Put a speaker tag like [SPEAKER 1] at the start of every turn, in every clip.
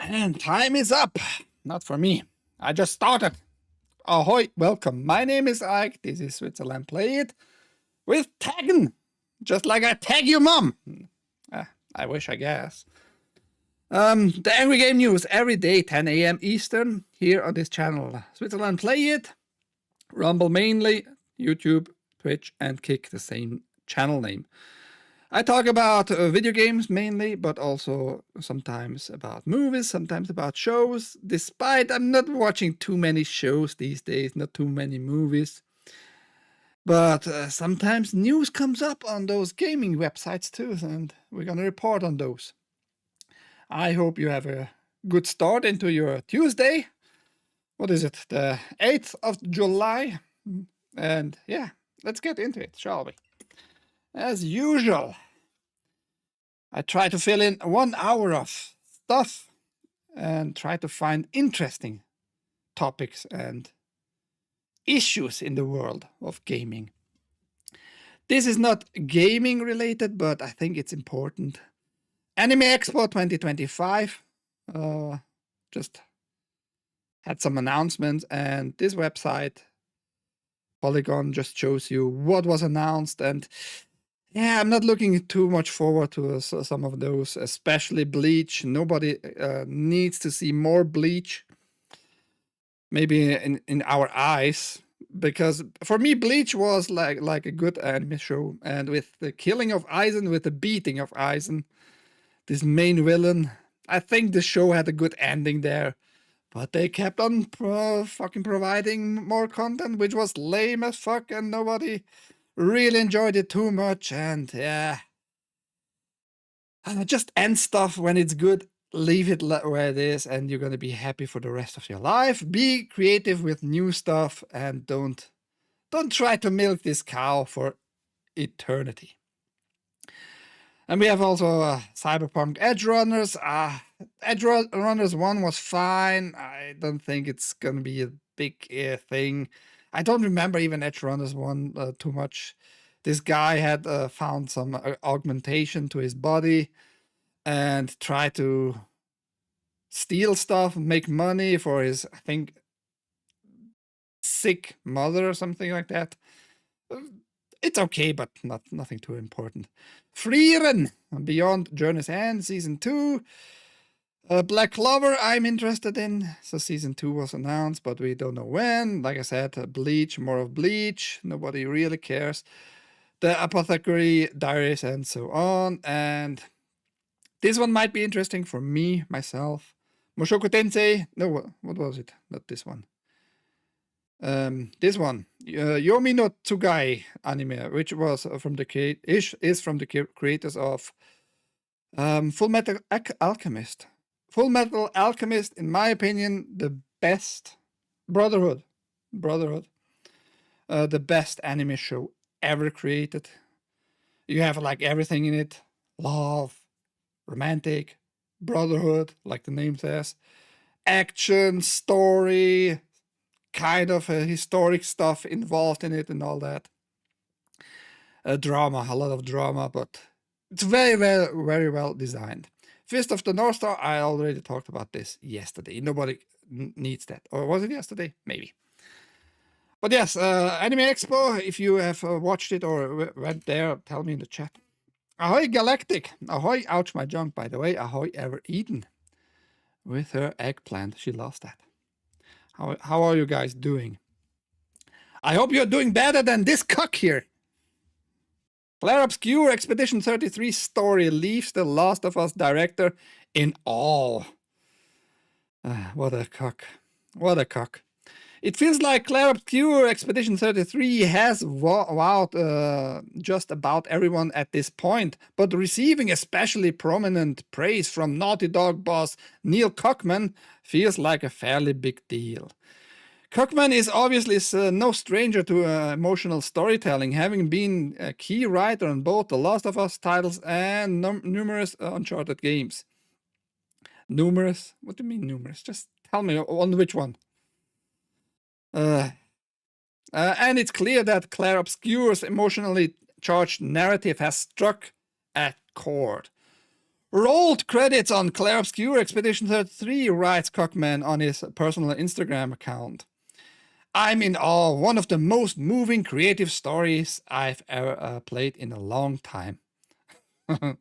[SPEAKER 1] And time is up. Not for me. I just started. Ahoy, welcome. My name is Ike. This is Switzerland.playit with TAGN. Just like I tag your mom. I wish, I guess. The Angry Game News every day, 10 a.m. Eastern, here on this channel. Switzerland.playit, Rumble mainly, YouTube, Twitch, and Kick, the same channel name. I talk about video games mainly, but also sometimes about movies, sometimes about shows, despite I'm not watching too many shows these days, not too many movies. But sometimes news comes up on those gaming websites too, and we're gonna report on those. I hope you have a good start into your Tuesday. What is it? The 8th of July. And yeah, let's get into it, shall we? As usual, I try to fill in 1 hour of stuff and try to find interesting topics and issues in the world of gaming. This is not gaming related, but I think it's important. Anime Expo 2025 just had some announcements, and this website, Polygon, just shows you what was announced. And yeah, I'm not looking too much forward to some of those, especially Bleach. Nobody needs to see more Bleach, maybe in our eyes, because for me Bleach was like a good anime show, and with the killing of Aizen, with the beating of Aizen, this main villain, I think the show had a good ending there. But they kept on fucking providing more content, which was lame as fuck, and nobody really enjoyed it too much. And yeah, just end stuff when it's good. Leave it where it is, and you're gonna be happy for the rest of your life. Be creative with new stuff, and don't try to milk this cow for eternity. And we have also Cyberpunk Edge Runners. Edge Runners 1 was fine. I don't think it's gonna be a big thing. I don't remember even Edge Runners 1 too much. This guy had found some augmentation to his body and tried to steal stuff, make money for his, I think, sick mother or something like that. It's okay, but nothing too important. Frieren, Beyond Journey's End, Season 2. Black Clover, I'm interested in. So Season 2 was announced, but we don't know when. Like I said, Bleach, more of Bleach. Nobody really cares. The Apothecary Diaries and so on. And this one might be interesting for me, myself. Mushoku Tensei. No, what was it? Not this one. This one, Yomi no Tsugai anime, which was from the is from the creators of Full Metal Alchemist. Full Metal Alchemist, in my opinion, the best Brotherhood, the best anime show ever created. You have like everything in it: love, romantic, brotherhood, like the name says, action, story, kind of historic stuff involved in it and all that. Drama, a lot of drama, but it's very well designed. Fist of the North Star, I already talked about this yesterday. Nobody needs that. Or was it yesterday? Maybe. But yes, Anime Expo, if you have watched it or went there, tell me in the chat. Ahoy Galactic. Ahoy, ouch my junk, by the way. Ahoy Ever Eden. With her eggplant, she lost that. How are you guys doing? I hope you're doing better than this cuck here. Claire Obscure Expedition 33 story leaves The Last of Us director in awe. What a cuck. What a cuck. It feels like Claire Obscure Expedition 33 has wowed just about everyone at this point, but receiving especially prominent praise from Naughty Dog boss Neil Druckmann feels like a fairly big deal. Druckmann is obviously no stranger to emotional storytelling, having been a key writer on both The Last of Us titles and numerous Uncharted games. Numerous? What do you mean numerous? Just tell me on which one. And it's clear that Claire Obscure's emotionally charged narrative has struck a chord. Rolled credits on Claire Obscure Expedition 33, writes Cockman on his personal Instagram account. I'm in awe. One of the most moving creative stories I've ever played in a long time. I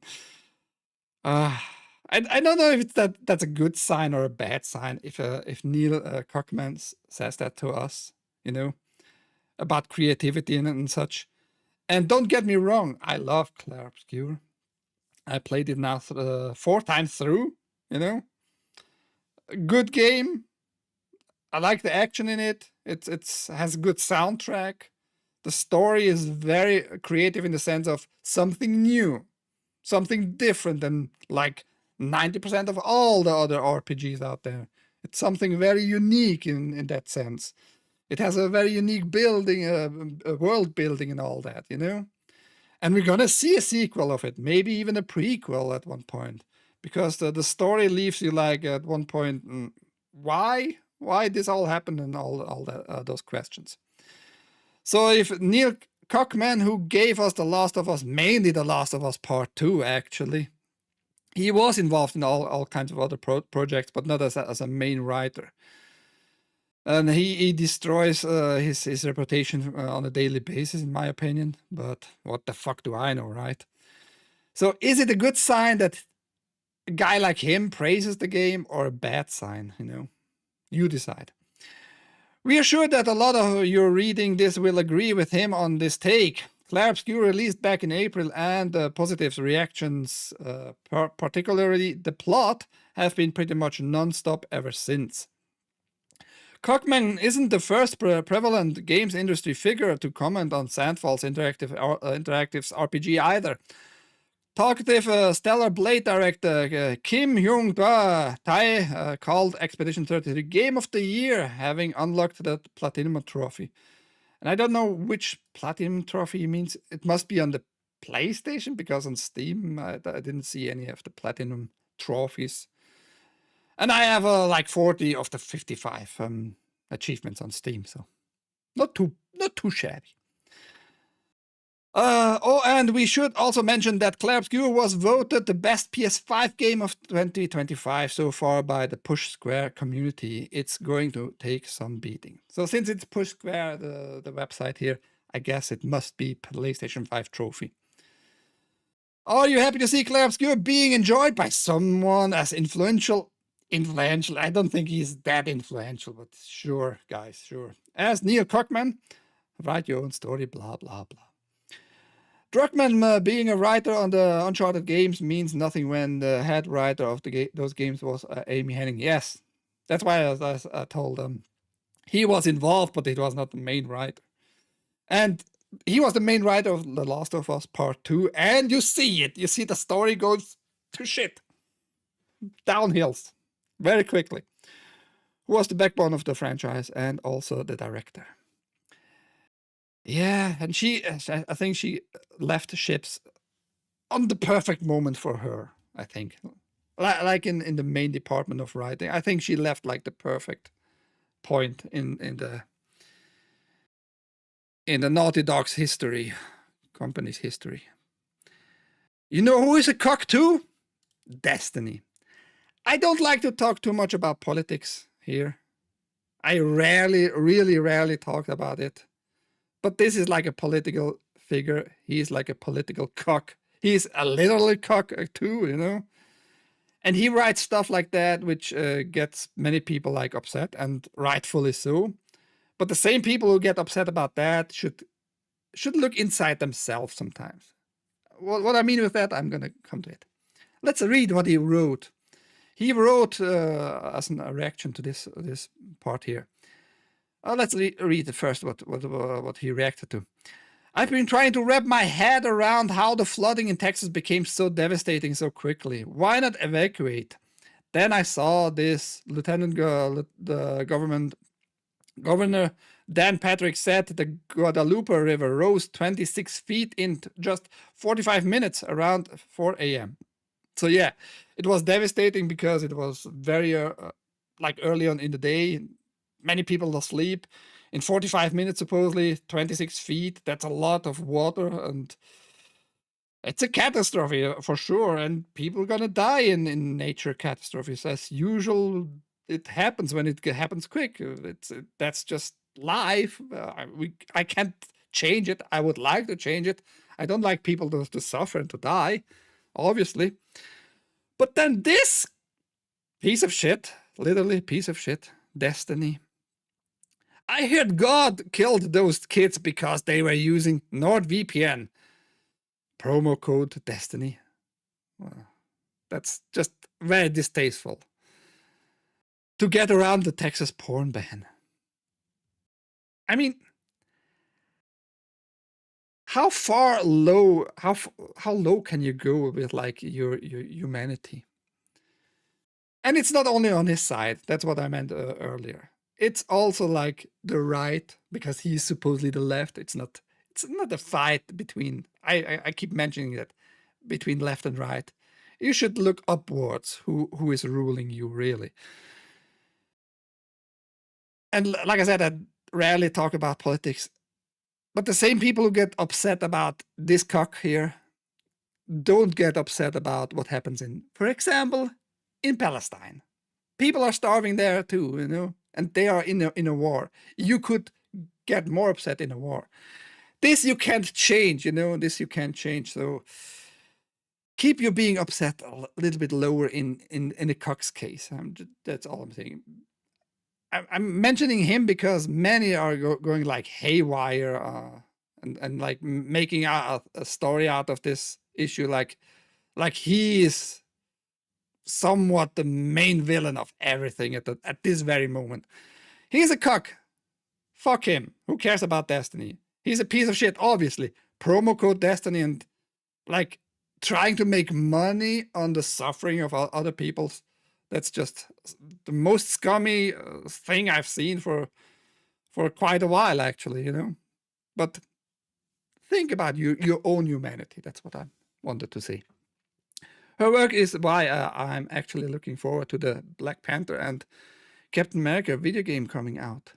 [SPEAKER 1] don't know if that's a good sign or a bad sign if Neil Cockman says that to us, you know, about creativity and such. And don't get me wrong, I love Claire Obscure. I played it now 4 times through, you know. A good game. I like the action in it. It has a good soundtrack. The story is very creative in the sense of something new, something different than like 90% of all the other RPGs out there. It's something very unique in that sense. It has a very unique building, a world building and all that, you know? And we're gonna see a sequel of it, maybe even a prequel at one point. Because the story leaves you like at one point, why? Why this all happened and all that, those questions. So if Neil Cockman, who gave us The Last of Us, mainly The Last of Us Part 2 actually, he was involved in all kinds of other projects, but not as a main writer. And he destroys his reputation on a daily basis, in my opinion. But what the fuck do I know, right? So is it a good sign that a guy like him praises the game, or a bad sign, you know? You decide. We are sure that a lot of you reading this will agree with him on this take. Claire Obscure released back in April, and the positive reactions, particularly the plot, have been pretty much non-stop ever since. Cockman isn't the first prevalent games industry figure to comment on Sandfall's Interactive's RPG either. Talkative Stellar Blade director Kim Hyung-da Tae called Expedition 33 Game of the Year, having unlocked the Platinum Trophy. And I don't know which Platinum Trophy means. It must be on the PlayStation, because on Steam I didn't see any of the Platinum Trophies. And I have like 40 of the 55 achievements on Steam, so not too shabby. And we should also mention that Claire Obscure was voted the best PS5 game of 2025 so far by the Push Square community. It's going to take some beating. So since it's Push Square, the website here, I guess it must be PlayStation 5 trophy. Are you happy to see Claire Obscure being enjoyed by someone as influential? I don't think he's that influential, but sure, guys, sure. As Neil Cockman, write your own story, blah, blah, blah. Druckmann being a writer on the Uncharted games means nothing when the head writer of those games was Amy Hennig. Yes, that's why I told him he was involved, but he was not the main writer. And he was the main writer of The Last of Us Part 2, and you see it. You see the story goes to shit. Downhills. Very quickly. Who was the backbone of the franchise and also the director. Yeah, and I think she left the ships on the perfect moment for her, I think. Like in the main department of writing. I think she left like the perfect point in the Naughty Dog's history, company's history. You know who is a cock too? Destiny. I don't like to talk too much about politics here. I really rarely talk about it. But this is like a political figure. He's like a political cock. He's a literal cock too, you know? And he writes stuff like that, which gets many people like upset, and rightfully so. But the same people who get upset about that should look inside themselves sometimes. What I mean with that, I'm going to come to it. Let's read what he wrote. He wrote as a reaction to this part here. Let's read first what he reacted to. I've been trying to wrap my head around how the flooding in Texas became so devastating so quickly. Why not evacuate? Then I saw this Governor Dan Patrick said the Guadalupe River rose 26 feet in just 45 minutes around 4 a.m. So yeah, it was devastating because it was very like early on in the day. Many people asleep. In 45 minutes, supposedly 26 feet. That's a lot of water, and it's a catastrophe for sure, and people are gonna die in nature catastrophes as usual. It happens when it happens quick. That's just life. I can't change it. I would like to change it. I don't like people to suffer and to die, obviously. But then this piece of shit, literally piece of shit, Destiny. I heard God killed those kids because they were using NordVPN. Promo code Destiny. Well, that's just very distasteful. To get around the Texas porn ban. I mean, how low can you go with like your humanity? And it's not only on his side. That's what I meant earlier. It's also like the right, because he's supposedly the left. It's not a fight between, I keep mentioning that, between left and right. You should look upwards who is ruling you, really. And like I said, I rarely talk about politics, but the same people who get upset about this cock here don't get upset about what happens in, for example, in Palestine. People are starving there too, you know, and they are in a war. You could get more upset in a war. This you can't change, you know, this you can't change. So keep your being upset a little bit lower in the Cox case. That's all I'm saying. I'm mentioning him because many are going like haywire and like making a story out of this issue, like he is somewhat the main villain of everything at this very moment. He's a cuck. Fuck him. Who cares about Destiny? He's a piece of shit, obviously. Promo code Destiny and like trying to make money on the suffering of other people. That's just the most scummy thing I've seen for quite a while, actually, you know. But think about your own humanity. That's what I wanted to say. Her work is why I'm actually looking forward to the Black Panther and Captain America video game coming out.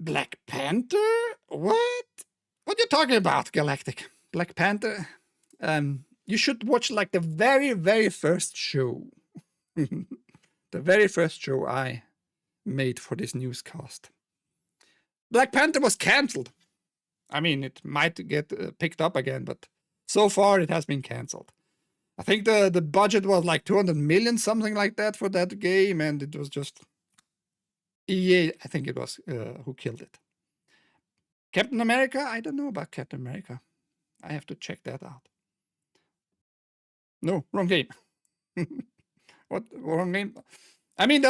[SPEAKER 1] Black Panther? What? What are you talking about, Galactic? Black Panther? You should watch like the very first show. The very first show I made for this newscast. Black Panther was cancelled. I mean, it might get picked up again, but so far it has been cancelled. I think the budget was like 200 million, something like that, for that game, and it was just EA, I think it was, who killed it. Captain America? I don't know about Captain America. I have to check that out. No, wrong game. What? Wrong game? I mean,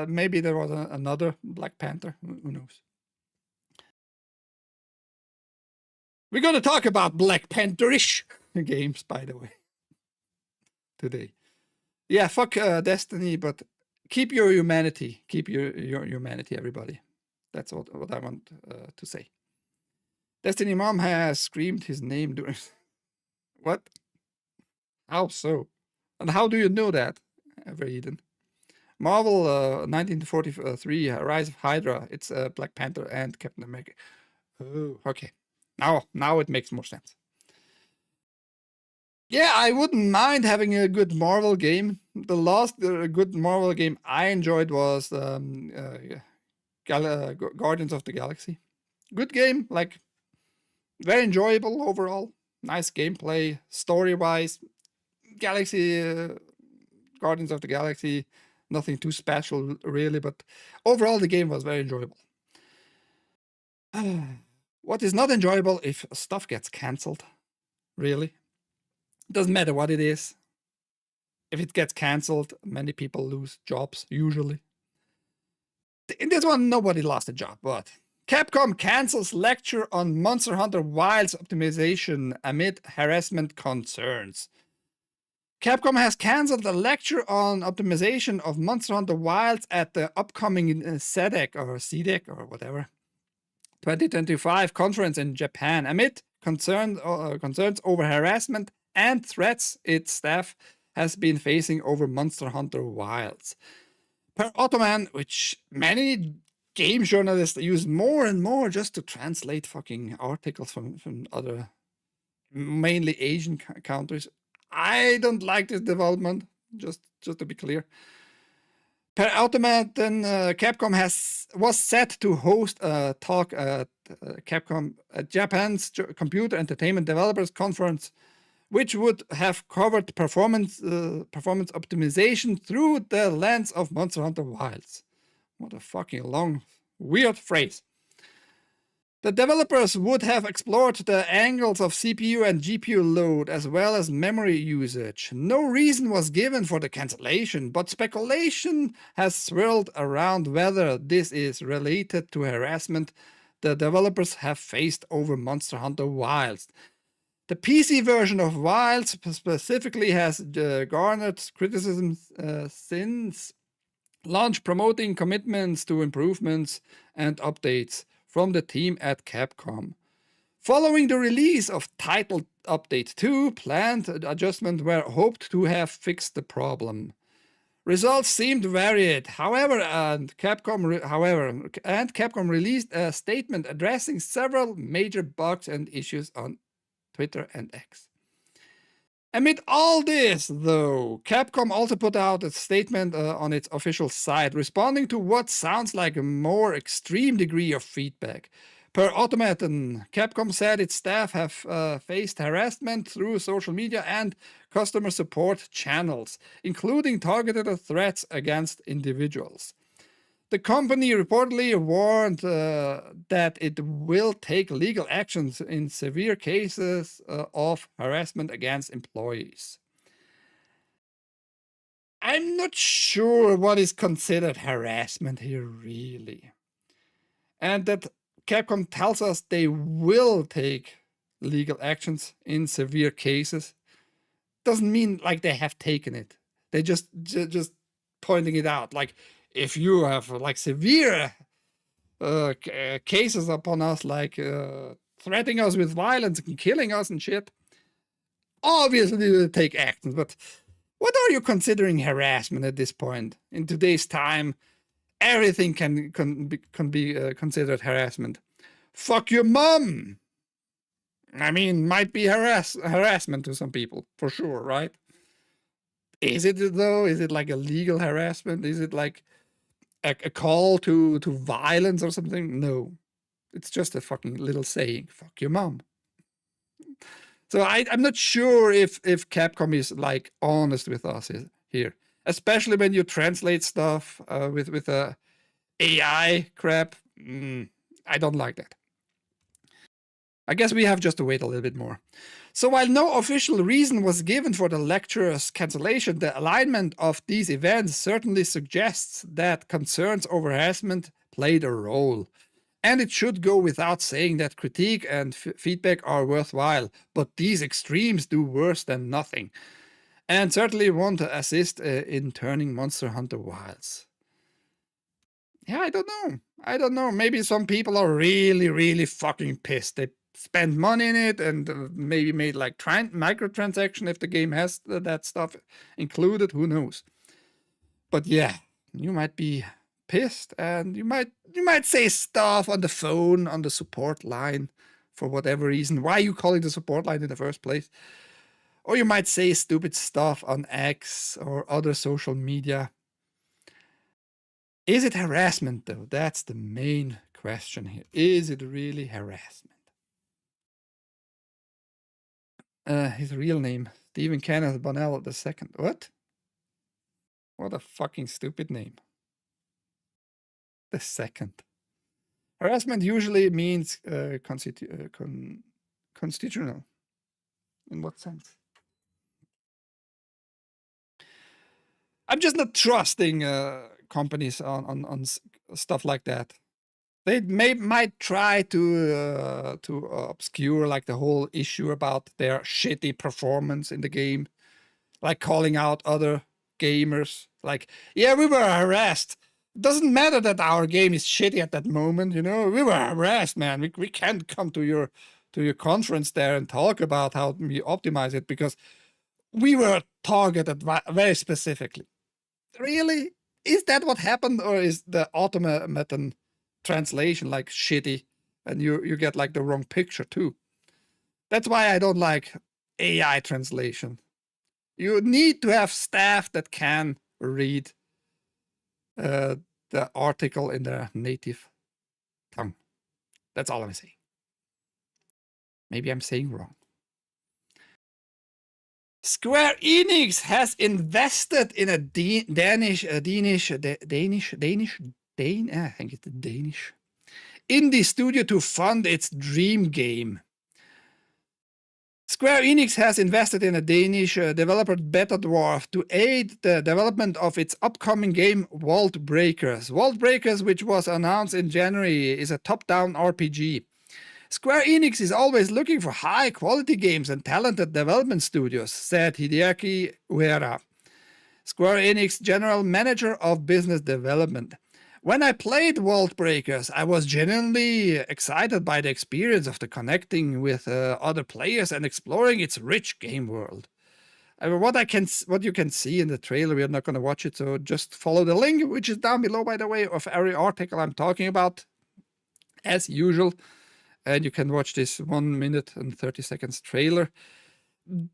[SPEAKER 1] maybe there was another Black Panther. Who knows? We're going to talk about Black Panther-ish games, by the way, today. Yeah, fuck Destiny, but keep your humanity. Keep your humanity, everybody. That's what I want to say. Destiny Mom has screamed his name during... What? How so? And how do you know that, Eden? Marvel 1943, Rise of Hydra. It's Black Panther and Captain America. Oh, okay. Now it makes more sense. Yeah, I wouldn't mind having a good Marvel game. The last good Marvel game I enjoyed was Guardians of the Galaxy. Good game, like very enjoyable overall. Nice gameplay, story-wise. Guardians of the Galaxy, nothing too special really, but overall the game was very enjoyable. What is not enjoyable if stuff gets cancelled, really. Doesn't matter what it is. If it gets cancelled, many people lose jobs, usually. In this one, nobody lost a job, but Capcom cancels lecture on Monster Hunter Wilds optimization amid harassment concerns. Capcom has cancelled a lecture on optimization of Monster Hunter Wilds at the upcoming CDEC or CDEC or whatever 2025 conference in Japan amid concerns over harassment and threats its staff has been facing over Monster Hunter Wilds. Per Ottoman, which many game journalists use more and more just to translate fucking articles from other, mainly Asian countries. I don't like this development, just to be clear. Per Automaton, Capcom was set to host a talk at Capcom Japan's Computer Entertainment Developers Conference, which would have covered performance optimization through the lens of Monster Hunter Wilds. What a fucking long, weird phrase. The developers would have explored the angles of CPU and GPU load as well as memory usage. No reason was given for the cancellation, but speculation has swirled around whether this is related to harassment the developers have faced over Monster Hunter Wilds. The PC version of Wilds specifically has garnered criticism since launch, promoting commitments to improvements and updates from the team at Capcom. Following the release of Title Update 2, planned adjustments were hoped to have fixed the problem. Results seemed varied, however, and Capcom released a statement addressing several major bugs and issues on Twitter and X. Amid all this, though, Capcom also put out a statement on its official site, responding to what sounds like a more extreme degree of feedback. Per Automaton, Capcom said its staff have faced harassment through social media and customer support channels, including targeted threats against individuals. The company reportedly warned that it will take legal actions in severe cases of harassment against employees. I'm not sure what is considered harassment here, really. And that Capcom tells us they will take legal actions in severe cases doesn't mean like they have taken it. They just pointing it out, like, if you have like severe cases upon us, like threatening us with violence and killing us and shit, obviously we'll take actions. But what are you considering harassment at this point? In today's time, everything can be considered harassment. Fuck your mom! I mean, might be harassment to some people, for sure, right? Is it though? Is it like a legal harassment? Is it like a call to violence or something? No, it's just a fucking little saying. Fuck your mom. So I'm not sure if Capcom is like honest with us here, especially when you translate stuff with AI crap. I don't like that. I guess we have just to wait a little bit more. So while no official reason was given for the lecturer's cancellation, the alignment of these events certainly suggests that concerns over harassment played a role. And it should go without saying that critique and feedback are worthwhile, but these extremes do worse than nothing. And certainly won't assist in turning Monster Hunter Wilds. Yeah, I don't know. Maybe some people are really, really fucking pissed. They spend money in it and maybe made like microtransaction if the game has that stuff included. Who knows? But yeah, you might be pissed and you might say stuff on the phone on the support line for whatever reason. Why are you calling the support line in the first place? Or you might say stupid stuff on X or other social media. Is it harassment though? That's the main question here. Is it really harassment? His real name, Stephen Kenneth Bonnell II. What? What a fucking stupid name. The second. Harassment usually means constitutional. In what sense? I'm just not trusting companies on stuff like that. They might try to obscure like the whole issue about their shitty performance in the game, like calling out other gamers. Like, yeah, we were harassed. It doesn't matter that our game is shitty at that moment, you know. We were harassed, man. We can't come to your conference there and talk about how we optimize it because we were targeted very specifically. Really? Is that what happened, or is the automaton translation like shitty, and you get like the wrong picture too. That's why I don't like AI translation. You need to have staff that can read the article in their native tongue. That's all I'm saying. Maybe I'm saying wrong. Square Enix has invested in a Danish, I think it's Danish, indie studio to fund its dream game. Square Enix has invested in a Danish developer Beta Dwarf to aid the development of its upcoming game Vault Breakers. Vault Breakers, which was announced in January, is a top-down RPG. Square Enix is always looking for high-quality games and talented development studios, said Hideaki Uehara, Square Enix General Manager of Business Development. When I played Vault Breakers, I was genuinely excited by the experience of the connecting with other players and exploring its rich game world. What you can see in the trailer, we are not going to watch it, so just follow the link, which is down below, by the way, of every article I'm talking about, as usual. And you can watch this 1 minute and 30 seconds trailer.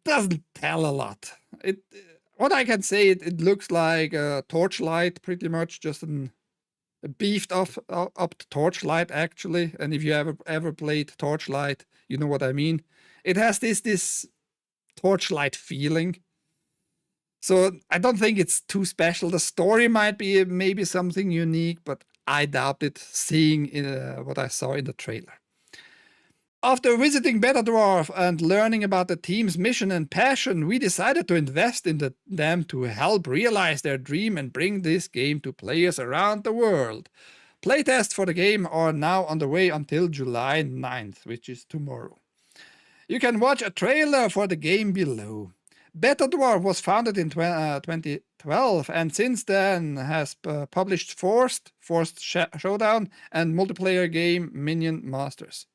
[SPEAKER 1] Doesn't tell a lot. What I can say, it looks like a Torchlight, pretty much, just a beefed up Torchlight, actually. And if you ever played Torchlight, you know what I mean. It has this Torchlight feeling. So I don't think it's too special. The story might be maybe something unique, but I doubt it, seeing what I saw in the trailer. After visiting Beta Dwarf and learning about the team's mission and passion, we decided to invest in them to help realize their dream and bring this game to players around the world. Playtests for the game are now underway until July 9th, which is tomorrow. You can watch a trailer for the game below. Beta Dwarf was founded in 2012 and since then has published Forced Showdown, and multiplayer game Minion Masters.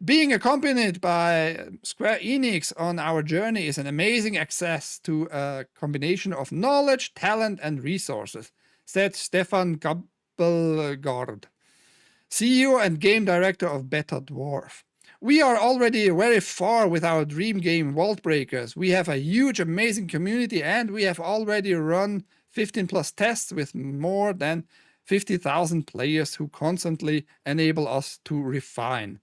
[SPEAKER 1] Being accompanied by Square Enix on our journey is an amazing access to a combination of knowledge, talent, and resources, said Stefan Gabbelgaard, CEO and game director of Beta Dwarf. We are already very far with our dream game Vault Breakers. We have a huge, amazing community, and we have already run 15 plus tests with more than 50,000 players who constantly enable us to refine.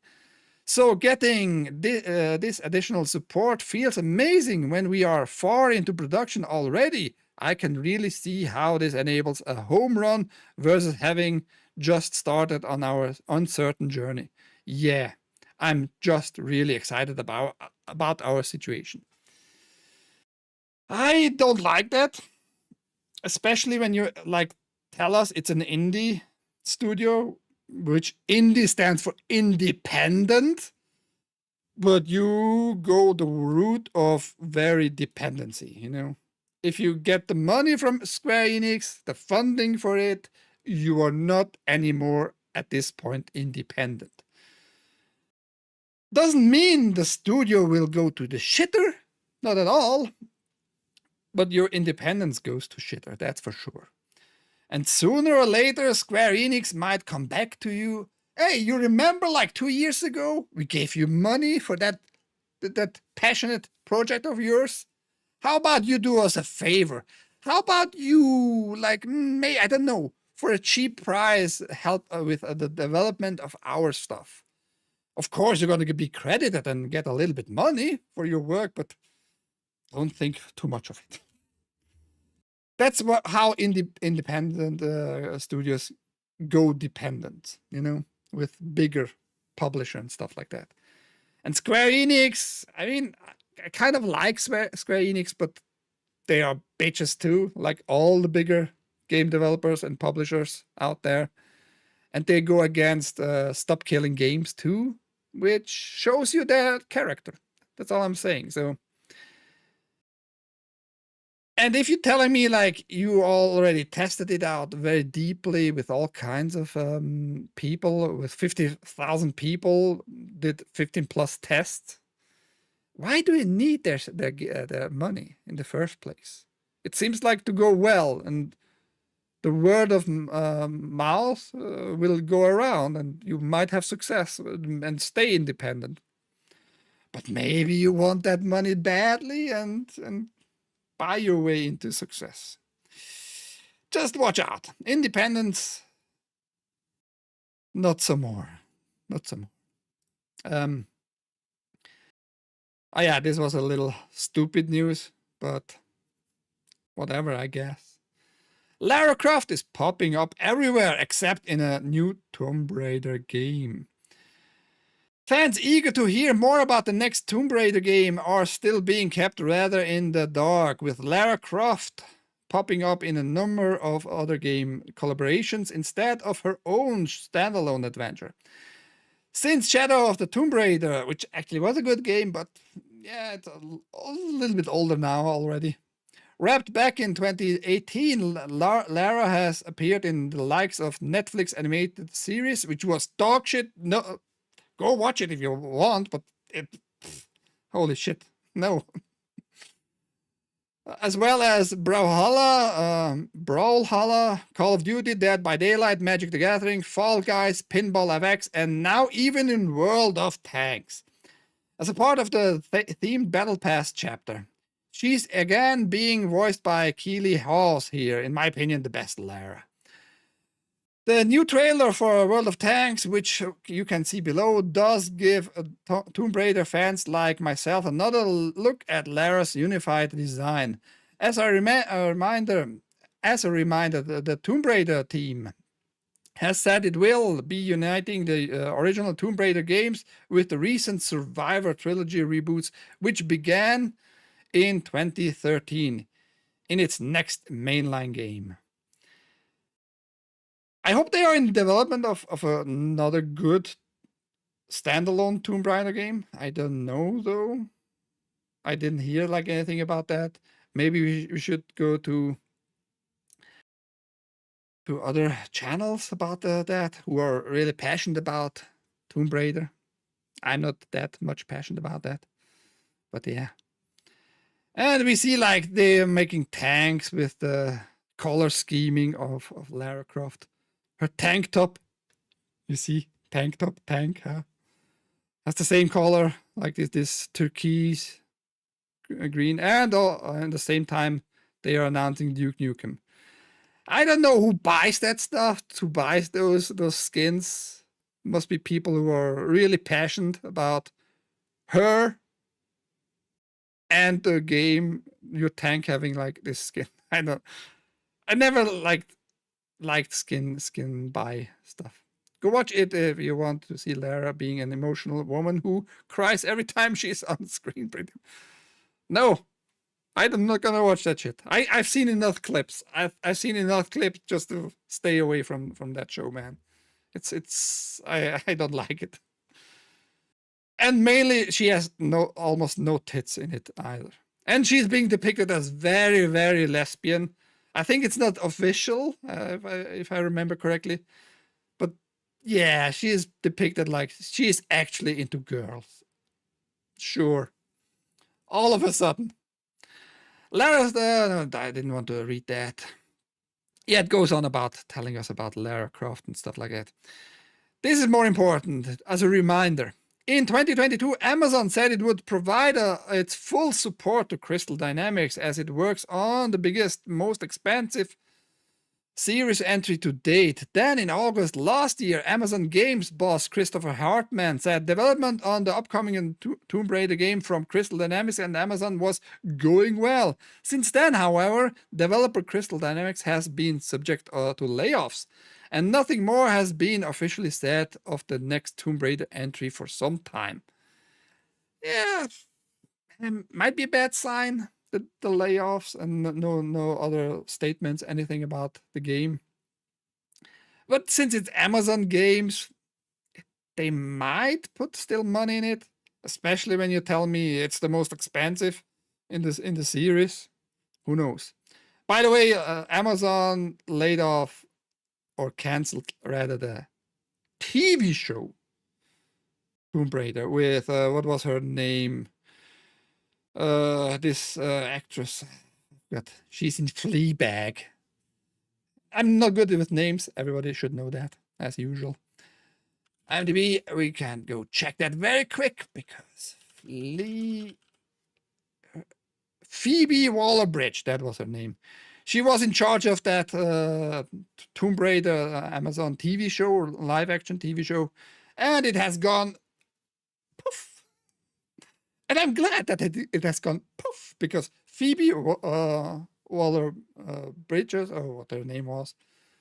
[SPEAKER 1] So getting this additional support feels amazing when we are far into production already. I can really see how this enables a home run versus having just started on our uncertain journey. Yeah, I'm just really excited about our situation. I don't like that, especially when you tell us it's an indie studio, which indie stands for independent, but you go the route of very dependency, you know. If you get the money from Square Enix, the funding for it, you are not anymore at this point independent. Doesn't mean the studio will go to the shitter, not at all, but your independence goes to shitter, that's for sure. And sooner or later, Square Enix might come back to you. Hey, you remember like 2 years ago, we gave you money for that passionate project of yours? How about you do us a favor? How about you, I don't know, for a cheap price, help with the development of our stuff? Of course, you're going to be credited and get a little bit money for your work, but don't think too much of it. That's how independent studios go dependent, you know, with bigger publisher and stuff like that. And Square Enix, I mean, I kind of like Square Enix, but they are bitches too, like all the bigger game developers and publishers out there. And they go against Stop Killing Games too, which shows you their character. That's all I'm saying. So. And if you're telling me like you already tested it out very deeply with all kinds of people, with 50,000 people, did 15 plus tests, why do you need their money in the first place? It seems like to go well, and the word of mouth will go around, and you might have success and stay independent. But maybe you want that money badly and buy your way into success. Just watch out. Independence, not some more. Not some more. Oh yeah, this was a little stupid news, but whatever, I guess. Lara Croft is popping up everywhere except in a new Tomb Raider game. Fans eager to hear more about the next Tomb Raider game are still being kept rather in the dark, with Lara Croft popping up in a number of other game collaborations instead of her own standalone adventure. Since Shadow of the Tomb Raider, which actually was a good game, but yeah, it's a little bit older now already. Wrapped back in 2018, Lara has appeared in the likes of Netflix animated series, which was dog shit. No, go watch it if you want, but holy shit, no. As well as Brawlhalla, Call of Duty, Dead by Daylight, Magic the Gathering, Fall Guys, Pinball FX, and now even in World of Tanks. As a part of the themed Battle Pass chapter, she's again being voiced by Keely Hawes here, in my opinion, the best Lara. The new trailer for World of Tanks, which you can see below, does give Tomb Raider fans like myself another look at Lara's unified design. As a reminder, the Tomb Raider team has said it will be uniting the original Tomb Raider games with the recent Survivor trilogy reboots, which began in 2013 in its next mainline game. I hope they are in development of another good standalone Tomb Raider game. I don't know, though. I didn't hear like anything about that. Maybe we should go to other channels about that who are really passionate about Tomb Raider. I'm not that much passionate about that, but yeah. And we see like they're making tanks with the color scheming of Lara Croft. Her tank top, you see, tank top, tank, huh? That's the same color, like this turquoise green, and at the same time they are announcing Duke Nukem. I don't know who buys that stuff, who buys those skins. Must be people who are really passionate about her and the game, your tank having like this skin. I never liked skin buy stuff. Go watch it if you want to see Lara being an emotional woman who cries every time she's on screen. No, I'm not gonna watch that shit. I've seen enough clips. I've seen enough clips just to stay away from that show, man. I don't like it. And mainly, she has almost no tits in it either. And she's being depicted as very, very lesbian. I think it's not official, if I remember correctly. But yeah, she is depicted like she is actually into girls. Sure. All of a sudden. Lara's no, I didn't want to read that. Yeah, it goes on about telling us about Lara Croft and stuff like that. This is more important as a reminder. In 2022, Amazon said it would provide its full support to Crystal Dynamics as it works on the biggest, most expensive series entry to date. Then in August last year, Amazon Games boss Christopher Hartman said development on the upcoming Tomb Raider game from Crystal Dynamics and Amazon was going well. Since then, however, developer Crystal Dynamics has been subject to layoffs, and nothing more has been officially said of the next Tomb Raider entry for some time. Yeah, it might be a bad sign, the layoffs, and no other statements, anything about the game. But since it's Amazon Games, they might put still money in it, especially when you tell me it's the most expensive in the series. Who knows? By the way, Amazon laid off or canceled rather the TV show Tomb Raider with what was her name? This actress. She's in Fleabag. I'm not good with names. Everybody should know that, as usual. IMDb, we can go check that very quick because Phoebe Waller-Bridge, that was her name. She was in charge of that Tomb Raider Amazon TV show, live action TV show, and it has gone poof. And I'm glad that it has gone poof because Phoebe Waller-Bridges, or what her name was,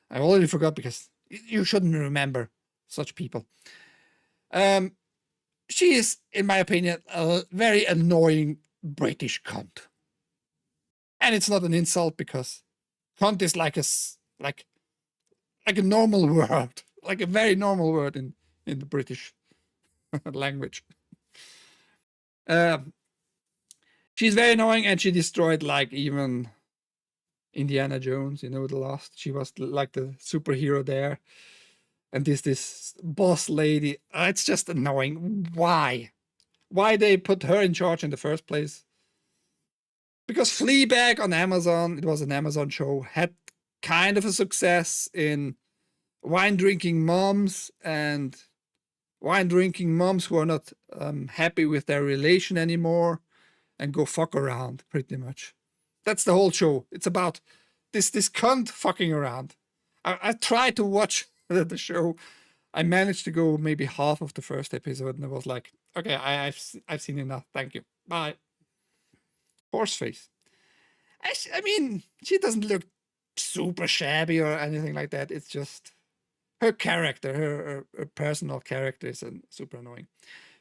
[SPEAKER 1] I already forgot because you shouldn't remember such people. She is, in my opinion, a very annoying British cunt. And it's not an insult because cunt is like a normal word, like a very normal word in the British language. She's very annoying, and she destroyed like even Indiana Jones, you know, the last. She was like the superhero there. And this boss lady, it's just annoying. Why they put her in charge in the first place? Because Fleabag on Amazon, it was an Amazon show, had kind of a success in wine drinking moms and wine drinking moms who are not happy with their relation anymore and go fuck around, pretty much. That's the whole show. It's about this cunt fucking around. I tried to watch the show. I managed to go maybe half of the first episode, and I was like, okay, I've seen enough. Thank you. Bye. Horseface. I mean, she doesn't look super shabby or anything like that. It's just her character, her personal character is super annoying.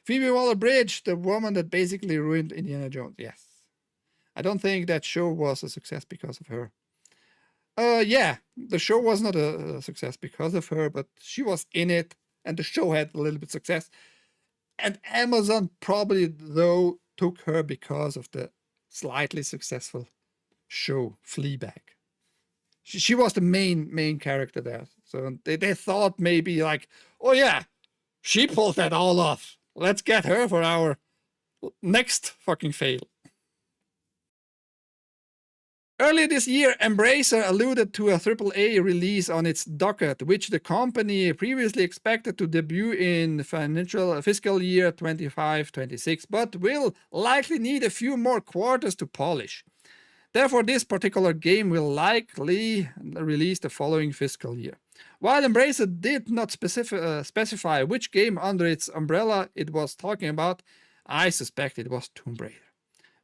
[SPEAKER 1] Phoebe Waller-Bridge, the woman that basically ruined Indiana Jones. Yes. I don't think that show was a success because of her. Yeah, the show was not a success because of her, but she was in it, and the show had a little bit success. And Amazon probably, though, took her because of the slightly successful show, Fleabag. She was the main character there. So they thought maybe like, oh yeah, she pulled that all off. Let's get her for our next fucking fail. Earlier this year, Embracer alluded to a AAA release on its docket, which the company previously expected to debut in fiscal year 25-26, but will likely need a few more quarters to polish. Therefore, this particular game will likely release the following fiscal year. While Embracer did not specify which game under its umbrella it was talking about, I suspect it was Tomb Raider.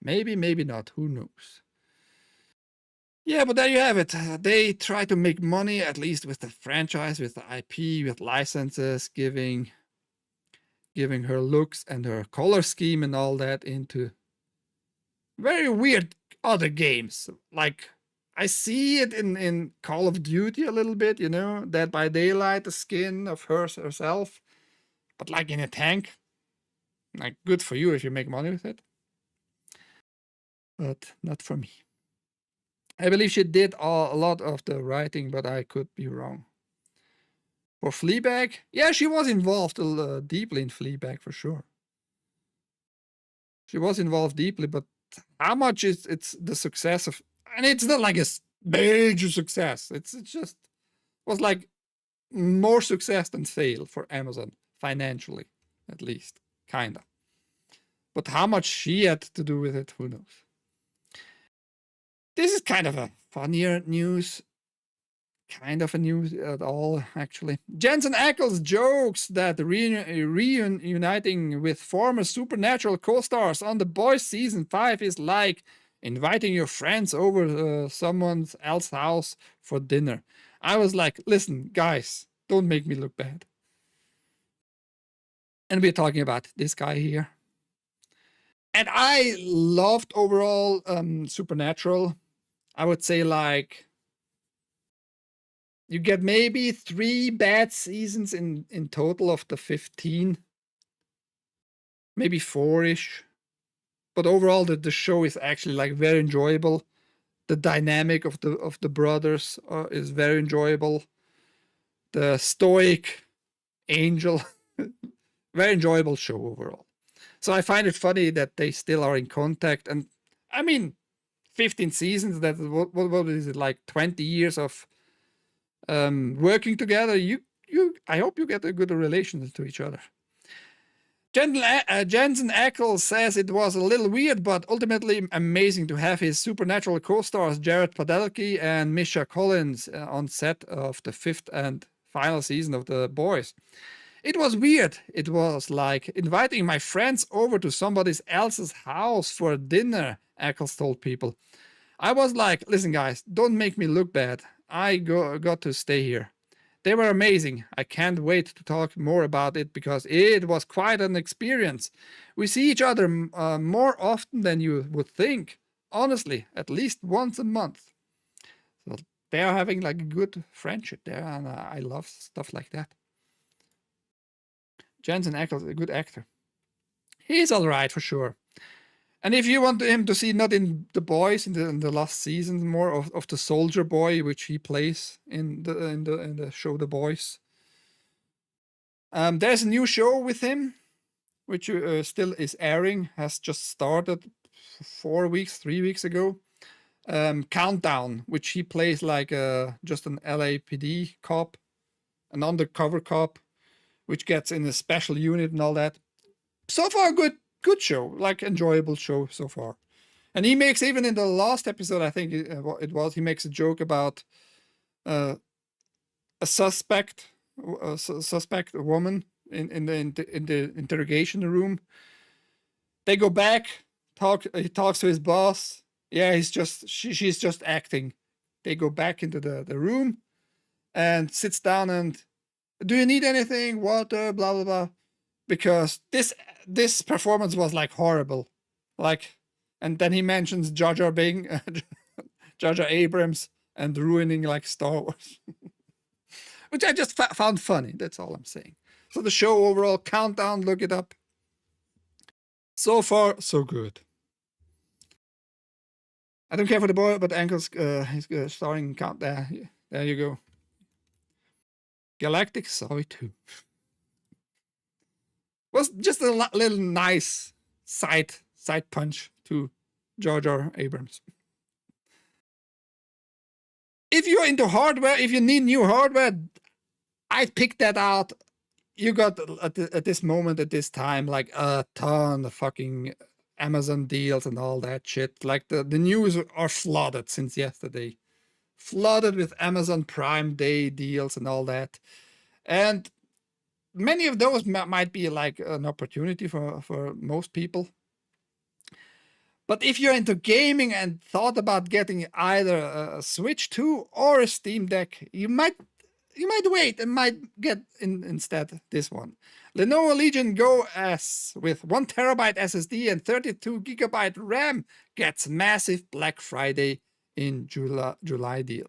[SPEAKER 1] Maybe, maybe not, who knows. Yeah, but there you have it. They try to make money, at least with the franchise, with the IP, with licenses, giving her looks and her color scheme and all that into very weird other games. Like, I see it in Call of Duty a little bit, you know, Dead by Daylight, the skin of herself. But like in a tank, like good for you if you make money with it. But not for me. I believe she did a lot of the writing, but I could be wrong. For Fleabag, yeah, she was involved deeply in Fleabag for sure. She was involved deeply, but how much is it's the success of? And it's not like a major success. It's just was like more success than fail for Amazon financially, at least, kinda. But how much she had to do with it, who knows? This is kind of a funnier news. Kind of a news at all, actually. Jensen Ackles jokes that reuniting with former Supernatural co-stars on The Boys season 5 is like inviting your friends over someone else's house for dinner. I was like, listen, guys, don't make me look bad. And we're talking about this guy here. And I loved overall Supernatural. I would say like you get maybe 3 bad seasons in total of the 15. Maybe 4-ish. But overall the show is actually like very enjoyable. The dynamic of the brothers is very enjoyable. The stoic angel, very enjoyable show overall. So I find it funny that they still are in contact. And I mean, 15 seasons, that what is it, like 20 years of working together, I hope you get a good relation to each other. Jensen Ackles says it was a little weird, but ultimately amazing to have his supernatural co-stars Jared Padalecki and Misha Collins on set of the 5th and final season of The Boys. It was weird. It was like inviting my friends over to somebody else's house for dinner, Ackles told People. I was like, listen guys, don't make me look bad. I got to stay here. They were amazing. I can't wait to talk more about it because it was quite an experience. We see each other more often than you would think. Honestly, at least once a month. So they are having like a good friendship there, and I love stuff like that. Jensen Ackles is a good actor. He's all right for sure. And if you want him to see not in The Boys in the last season, more of the soldier boy which he plays in the show The Boys. There's a new show with him, which still is airing, has just started 3 weeks ago. Countdown, which he plays like just an LAPD cop, an undercover cop, which gets in a special unit and all that. So far, good show, like enjoyable show so far. And he makes, even in the last episode, I think it was, he makes a joke about a suspect woman in the interrogation room. They go back, he talks to his boss. Yeah, she's just acting. They go back into the room and sits down and, do you need anything? Water, blah blah blah. Because this performance was like horrible. Like, and then he mentions Jar Jar Abrams and ruining like Star Wars. Which I just found funny. That's all I'm saying. So the show overall, Countdown, look it up. So far, so good. I don't care for the boy, but Ankles, he's starring Countdown. There you go. Galactic Soy 2. Was just a little nice side punch to Jar Jar Abrams. If you're into hardware, if you need new hardware, I'd pick that out. You got at this moment, at this time, like a ton of fucking Amazon deals and all that shit. Like the news are flooded since yesterday. Flooded with Amazon Prime Day deals and all that. And many of those might be like an opportunity for most people. But if you're into gaming and thought about getting either a Switch 2 or a Steam Deck, you might wait and might get instead this one. Lenovo Legion Go S with 1 terabyte SSD and 32 gigabyte RAM gets massive Black Friday in July deal.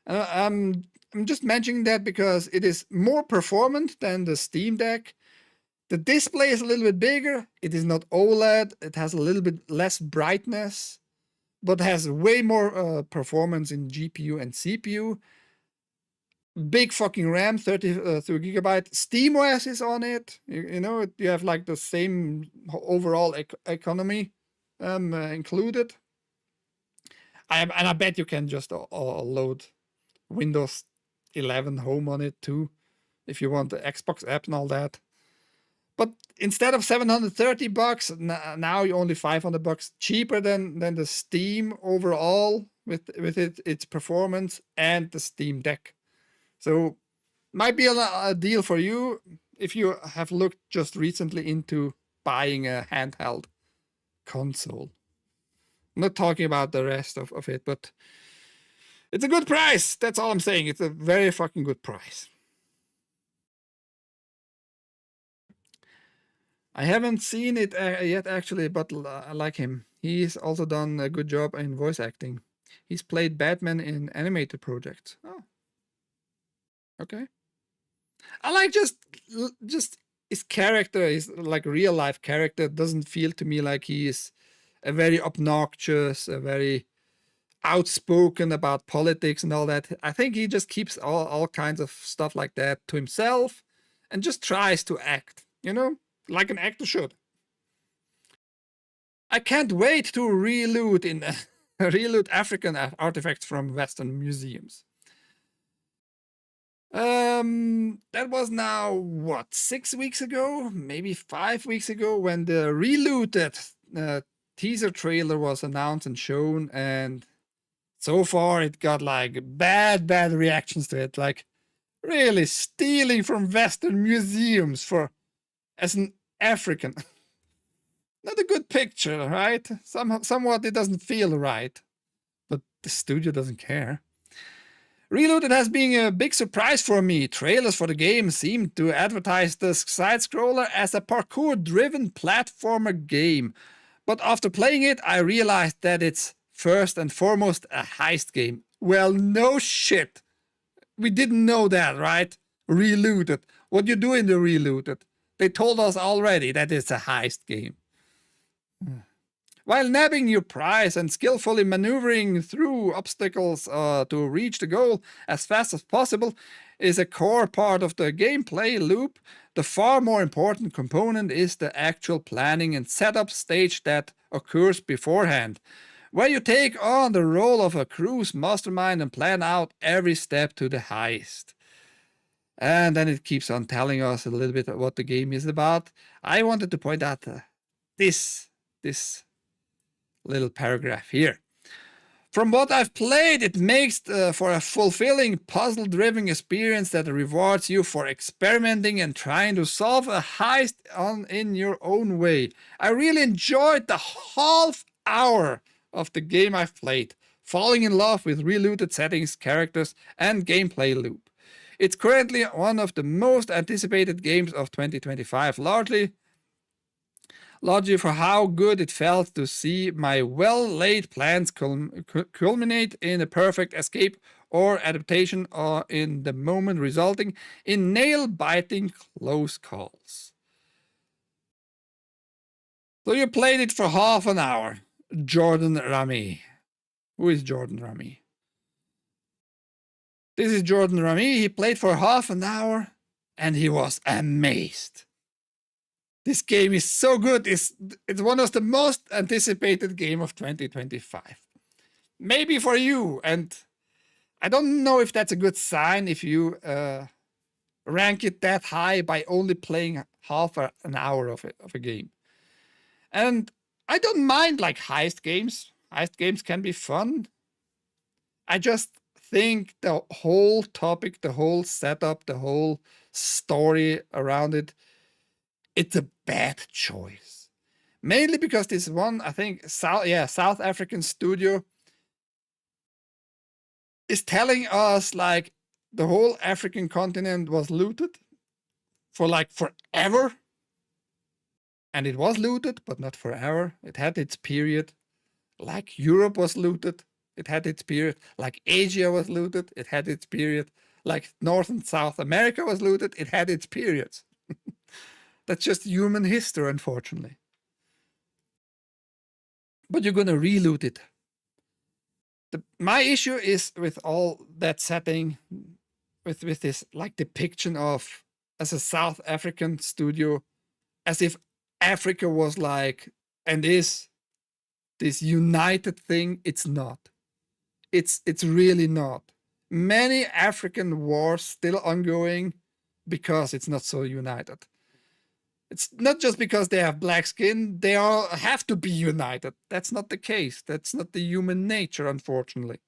[SPEAKER 1] I'm just mentioning that because it is more performant than the Steam Deck. The display is a little bit bigger. It is not OLED. It has a little bit less brightness, but has way more performance in GPU and CPU. Big fucking RAM, 32 gigabyte. SteamOS is on it. You know, you have like the same overall economy included. And I bet you can just load Windows 11 Home on it too, if you want the Xbox app and all that. But instead of $730, now you're only $500 cheaper than the Steam overall with its performance and the Steam Deck. So might be a deal for you if you have looked just recently into buying a handheld console. I'm not talking about the rest of it, but it's a good price. That's all I'm saying. It's a very fucking good price. I haven't seen it yet, actually, but I like him. He's also done a good job in voice acting. He's played Batman in animated projects. Oh, okay. I like just his character is like a real life character. Doesn't feel to me like he is a very obnoxious, a very outspoken about politics and all that. I think he just keeps all kinds of stuff like that to himself and just tries to act, you know, like an actor should. I can't wait to reloot African artifacts from Western museums. That was now, what, 6 weeks ago? Maybe 5 weeks ago, when the Reloaded teaser trailer was announced and shown, and so far it got like bad reactions to it. Like, really stealing from Western museums for as an African. Not a good picture, right? Somewhat it doesn't feel right. But the studio doesn't care. Reloaded has been a big surprise for me. Trailers for the game seem to advertise the side-scroller as a parkour-driven platformer game. But after playing it, I realized that it's first and foremost a heist game. Well, no shit. We didn't know that, right? Reloaded. What you do in the Reloaded? They told us already that it's a heist game. While nabbing your prize and skillfully maneuvering through obstacles to reach the goal as fast as possible is a core part of the gameplay loop, the far more important component is the actual planning and setup stage that occurs beforehand, where you take on the role of a cruise mastermind and plan out every step to the heist. And then it keeps on telling us a little bit of what the game is about. I wanted to point out this little paragraph here. From what I've played, it makes for a fulfilling, puzzle-driven experience that rewards you for experimenting and trying to solve a heist in your own way. I really enjoyed the half hour of the game I've played, falling in love with Reloaded settings, characters, and gameplay loop. It's currently one of the most anticipated games of 2025, largely for how good it felt to see my well-laid plans culminate in a perfect escape or adaptation, or in the moment resulting in nail-biting close calls. So you played it for half an hour, Jordan Rami. Who is Jordan Rami? This is Jordan Rami. He played for half an hour and he was amazed. This game is so good. It's one of the most anticipated game of 2025. Maybe for you, and I don't know if that's a good sign if you rank it that high by only playing half an hour of a game. And I don't mind like heist games. Heist games can be fun. I just think the whole topic, the whole setup, the whole story around it, it's a bad choice. Mainly because this one, I think, South African studio is telling us like the whole African continent was looted for like forever. And it was looted, but not forever. It had its period. Like Europe was looted, it had its period. Like Asia was looted, it had its period. Like North and South America was looted, it had its periods. That's just human history, unfortunately. But you're gonna reloot it. My issue is with all that setting, with this like depiction of as a South African studio, as if Africa was like and is this united thing. It's not. It's really not. Many African wars still ongoing because it's not so united. It's not just because they have black skin, they all have to be united. That's not the case. That's not the human nature, unfortunately.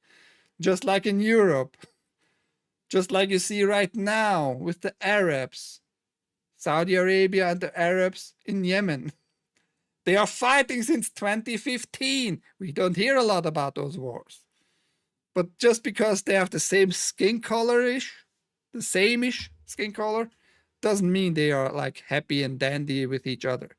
[SPEAKER 1] Just like in Europe. Just like you see right now with the Arabs. Saudi Arabia and the Arabs in Yemen. They are fighting since 2015. We don't hear a lot about those wars. But just because they have the same skin color-ish, the same-ish skin color, doesn't mean they are like happy and dandy with each other.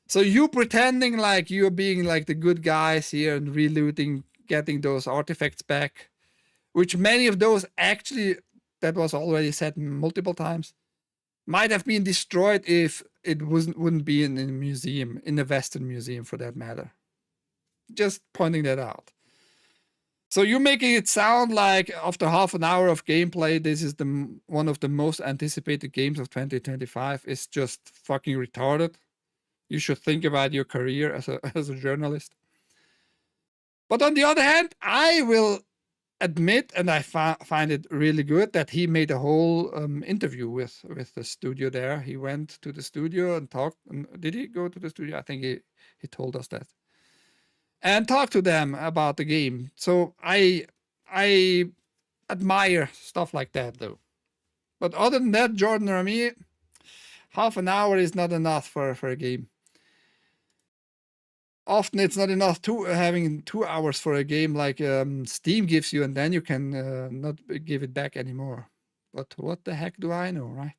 [SPEAKER 1] So you pretending like you're being like the good guys here and relooting, getting those artifacts back, which many of those actually, that was already said multiple times, might have been destroyed if it wouldn't be in a museum, in a Western museum for that matter. Just pointing that out. So you're making it sound like after half an hour of gameplay, this is one of the most anticipated games of 2025. It's just fucking retarded. You should think about your career as a journalist. But on the other hand, I will admit, and I find it really good, that he made a whole interview with the studio there. He went to the studio and talked. Did he go to the studio? I think he told us that, and talked to them about the game. So I admire stuff like that, though. But other than that, Jordan or me, half an hour is not enough for a game. Often it's not enough to having 2 hours for a game like Steam gives you, and then you can not give it back anymore. But what the heck do I know, right?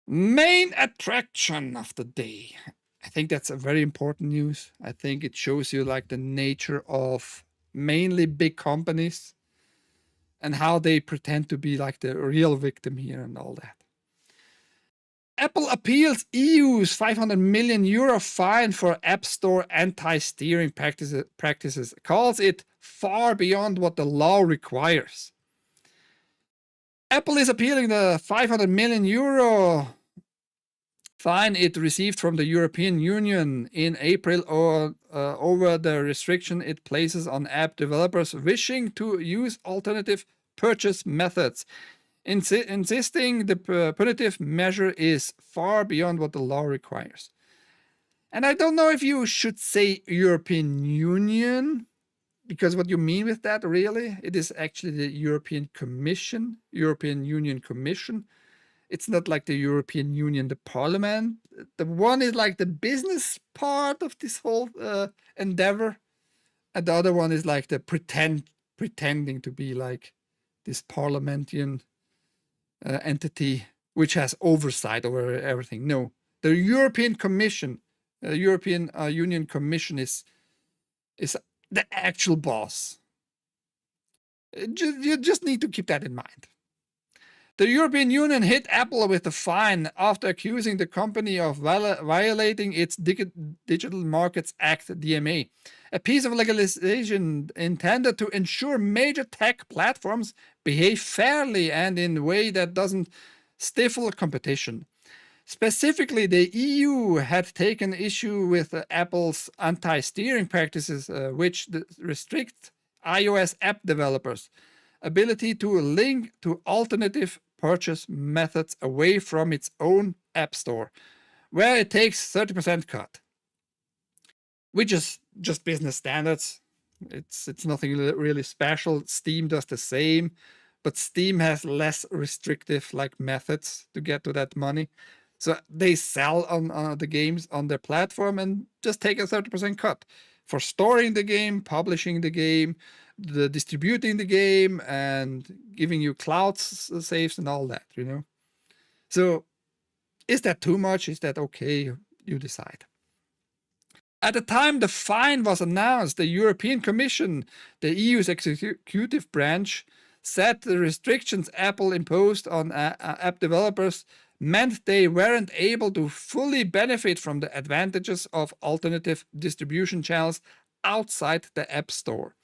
[SPEAKER 1] Main attraction of the day. I think that's a very important news. I think it shows you like the nature of mainly big companies and how they pretend to be like the real victim here and all that. Apple appeals EU's 500 million euro fine for App Store anti-steering practices, calls it far beyond what the law requires. Apple is appealing the 500 million euro fine it received from the European Union in April over the restriction it places on app developers wishing to use alternative purchase methods, insisting the punitive measure is far beyond what the law requires. And I don't know if you should say European Union, because what you mean with that, really, it is actually the European Commission, European Union Commission. It's not like the European Union, the Parliament. The one is like the business part of this whole endeavor, and the other one is like the pretending to be like this parliamentarian entity which has oversight over everything. No, the European Commission, European Union Commission is the actual boss. You just need to keep that in mind. The European Union hit Apple with a fine after accusing the company of violating its Digital Markets Act (DMA), a piece of legislation intended to ensure major tech platforms behave fairly and in a way that doesn't stifle competition. Specifically, the EU had taken issue with Apple's anti-steering practices, which restrict iOS app developers' ability to link to alternative purchase methods away from its own app store, where it takes 30% cut, which is just business standards. It's nothing really special. Steam does the same, but Steam has less restrictive like methods to get to that money. So they sell on the games on their platform and just take a 30% cut for storing the game, publishing the game, the distributing the game, and giving you cloud saves and all that, you know. So is that too much? Is that okay? You decide. At the time the fine was announced, the European Commission, the EU's executive branch, said the restrictions Apple imposed on app developers meant they weren't able to fully benefit from the advantages of alternative distribution channels outside the App Store.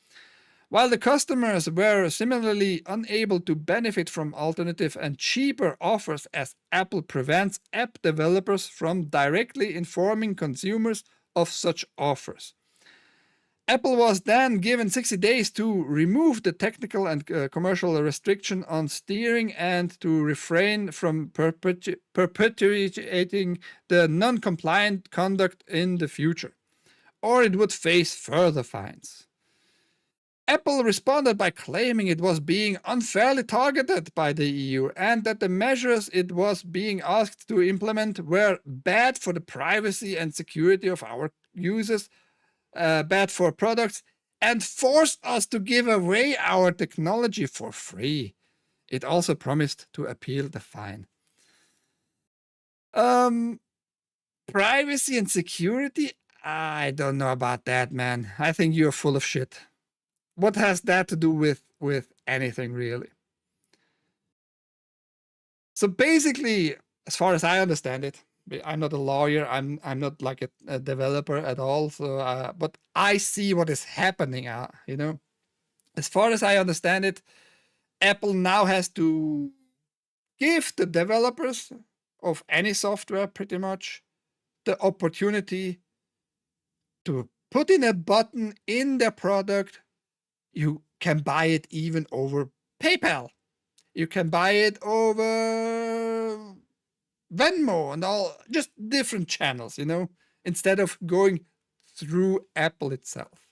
[SPEAKER 1] While the customers were similarly unable to benefit from alternative and cheaper offers, as Apple prevents app developers from directly informing consumers of such offers. Apple was then given 60 days to remove the technical and commercial restriction on steering and to refrain from perpetuating the non-compliant conduct in the future, or it would face further fines. Apple responded by claiming it was being unfairly targeted by the EU and that the measures it was being asked to implement were bad for the privacy and security of our users, bad for products, and forced us to give away our technology for free. It also promised to appeal the fine. Privacy and security? I don't know about that, man. I think you're full of shit. What has that to do with anything, really? So basically, as far as I understand it, I'm not a lawyer. I'm not like a developer at all. So, but I see what is happening. You know, as far as I understand it, Apple now has to give the developers of any software, pretty much, the opportunity to put in a button in their product You can buy it even over PayPal. You can buy it over Venmo and all, just different channels, you know, instead of going through Apple itself.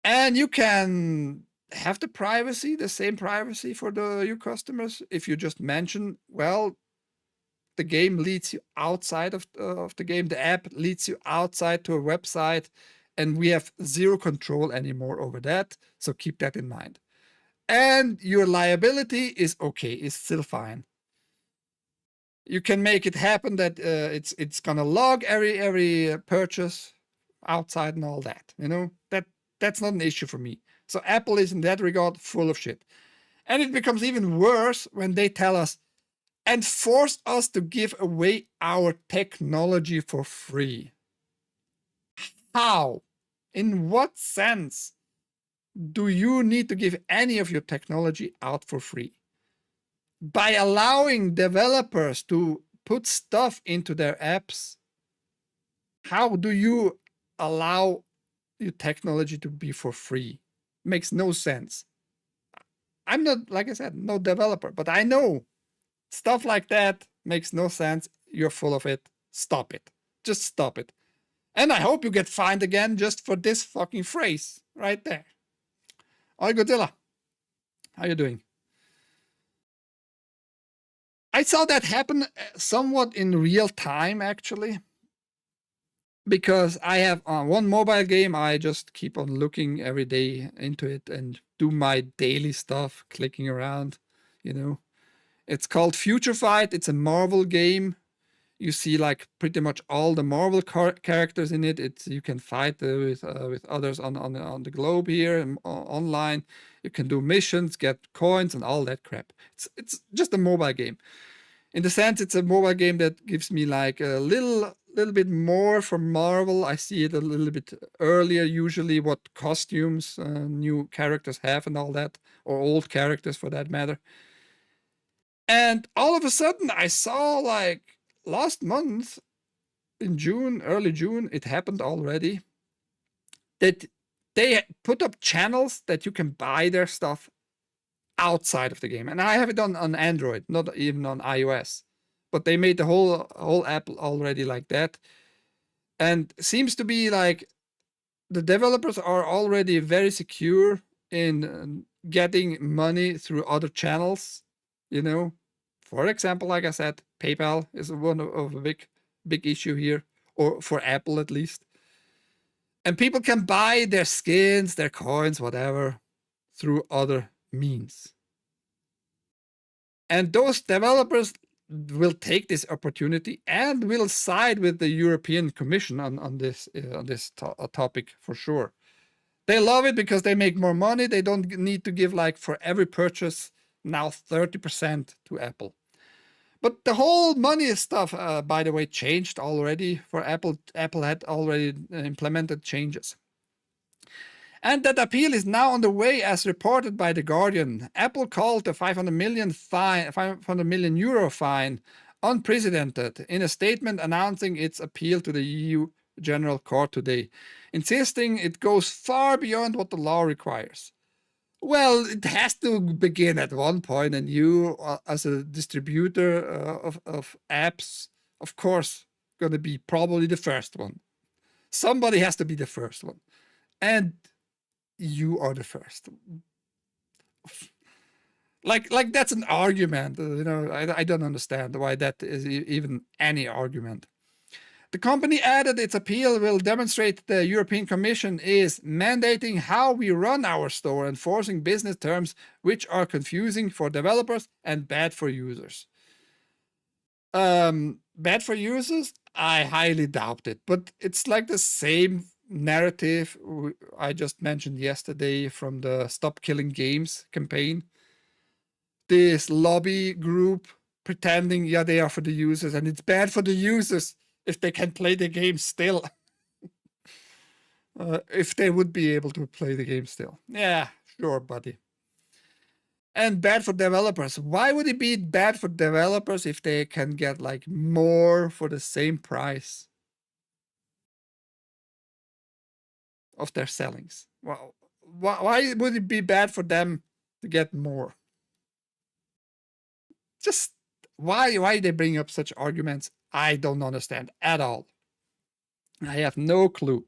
[SPEAKER 1] And you can have the privacy, the same privacy for your customers. If you just mention, well, the game leads you outside of the game, the app leads you outside to a website, and we have zero control anymore over that. So keep that in mind. And your liability is okay, is still fine. You can make it happen that it's gonna log every purchase outside and all that. You know, that's not an issue for me. So Apple is in that regard full of shit. And it becomes even worse when they tell us and force us to give away our technology for free. How? In what sense do you need to give any of your technology out for free? By allowing developers to put stuff into their apps, how do you allow your technology to be for free? Makes no sense. I'm not, like I said, no developer, but I know stuff like that makes no sense. You're full of it. Stop it. Just stop it. And I hope you get fined again just for this fucking phrase right there. Oi, Godzilla. How you doing? I saw that happen somewhat in real time, actually. Because I have one mobile game, I just keep on looking every day into it and do my daily stuff, clicking around, you know. It's called Future Fight. It's a Marvel game. You see like pretty much all the Marvel characters in it. It's you can fight with others on the globe here and online. You can do missions, get coins, and all that crap. It's just a mobile game. In the sense, it's a mobile game that gives me like a little bit more from Marvel. I see it a little bit earlier, usually what costumes new characters have and all that, or old characters for that matter. And all of a sudden, I saw like last month in June, early June, it happened already, that they put up channels that you can buy their stuff outside of the game. And I have it on Android, not even on iOS. But they made the whole app already like that. And seems to be like the developers are already very secure in getting money through other channels, you know. For example, like I said, PayPal is one of a big issue here, or for Apple at least. And people can buy their skins, their coins, whatever, through other means. And those developers will take this opportunity and will side with the European Commission on this topic for sure. They love it because they make more money. They don't need to give like for every purchase now 30% to Apple. But the whole money stuff, by the way, changed already for Apple. Apple had already implemented changes. And that appeal is now on the way, as reported by The Guardian. Apple called the 500 million euro fine unprecedented in a statement announcing its appeal to the EU General Court today, insisting it goes far beyond what the law requires. Well, it has to begin at one point, and you, as a distributor of apps, of course, going to be probably the first one. Somebody has to be the first one. And you are the first. Like that's an argument, you know. I don't understand why that is even any argument. The company added its appeal will demonstrate the European Commission is mandating how we run our store, enforcing business terms which are confusing for developers and bad for users. Bad for users? I highly doubt it, but it's like the same narrative I just mentioned yesterday from the Stop Killing Games campaign. This lobby group pretending, yeah, they are for the users, and it's bad for the users if they can play the game still. If they would be able to play the game still. Yeah, sure, buddy. And bad for developers. Why would it be bad for developers if they can get like more for the same price of their sellings? Well, why would it be bad for them to get more? Just why they bring up such arguments, I don't understand at all. I have no clue.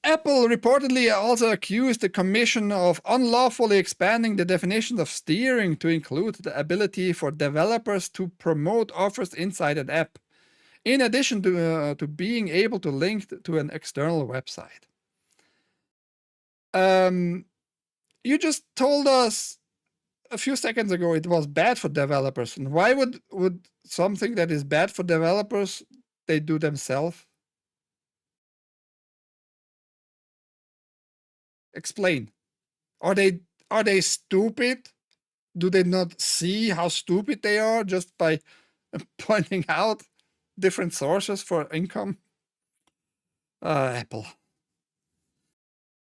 [SPEAKER 1] Apple reportedly also accused the Commission of unlawfully expanding the definition of steering to include the ability for developers to promote offers inside an app, in addition to being able to link to an external website. You just told us a few seconds ago it was bad for developers. And why would something that is bad for developers they do themselves? Explain. Are they stupid? Do they not see how stupid they are just by pointing out different sources for income? Apple.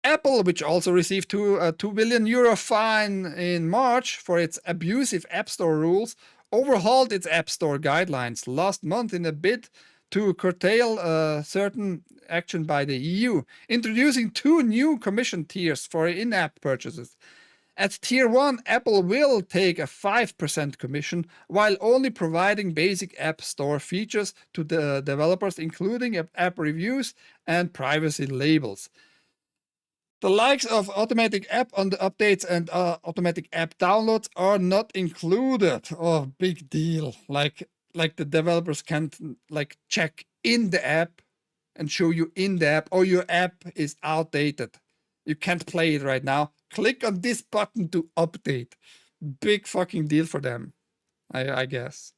[SPEAKER 1] Apple, which also received a €2 billion fine in March for its abusive App Store rules, overhauled its App Store guidelines last month in a bid to curtail certain action by the EU, introducing 2 new commission tiers for in-app purchases. At Tier 1, Apple will take a 5% commission while only providing basic App Store features to the developers, including app reviews and privacy labels. The likes of automatic app updates and automatic app downloads are not included. Oh, big deal. Like the developers can't check in the app and show you in the app, or your app is outdated. You can't play it right now. Click on this button to update. Big fucking deal for them, I guess.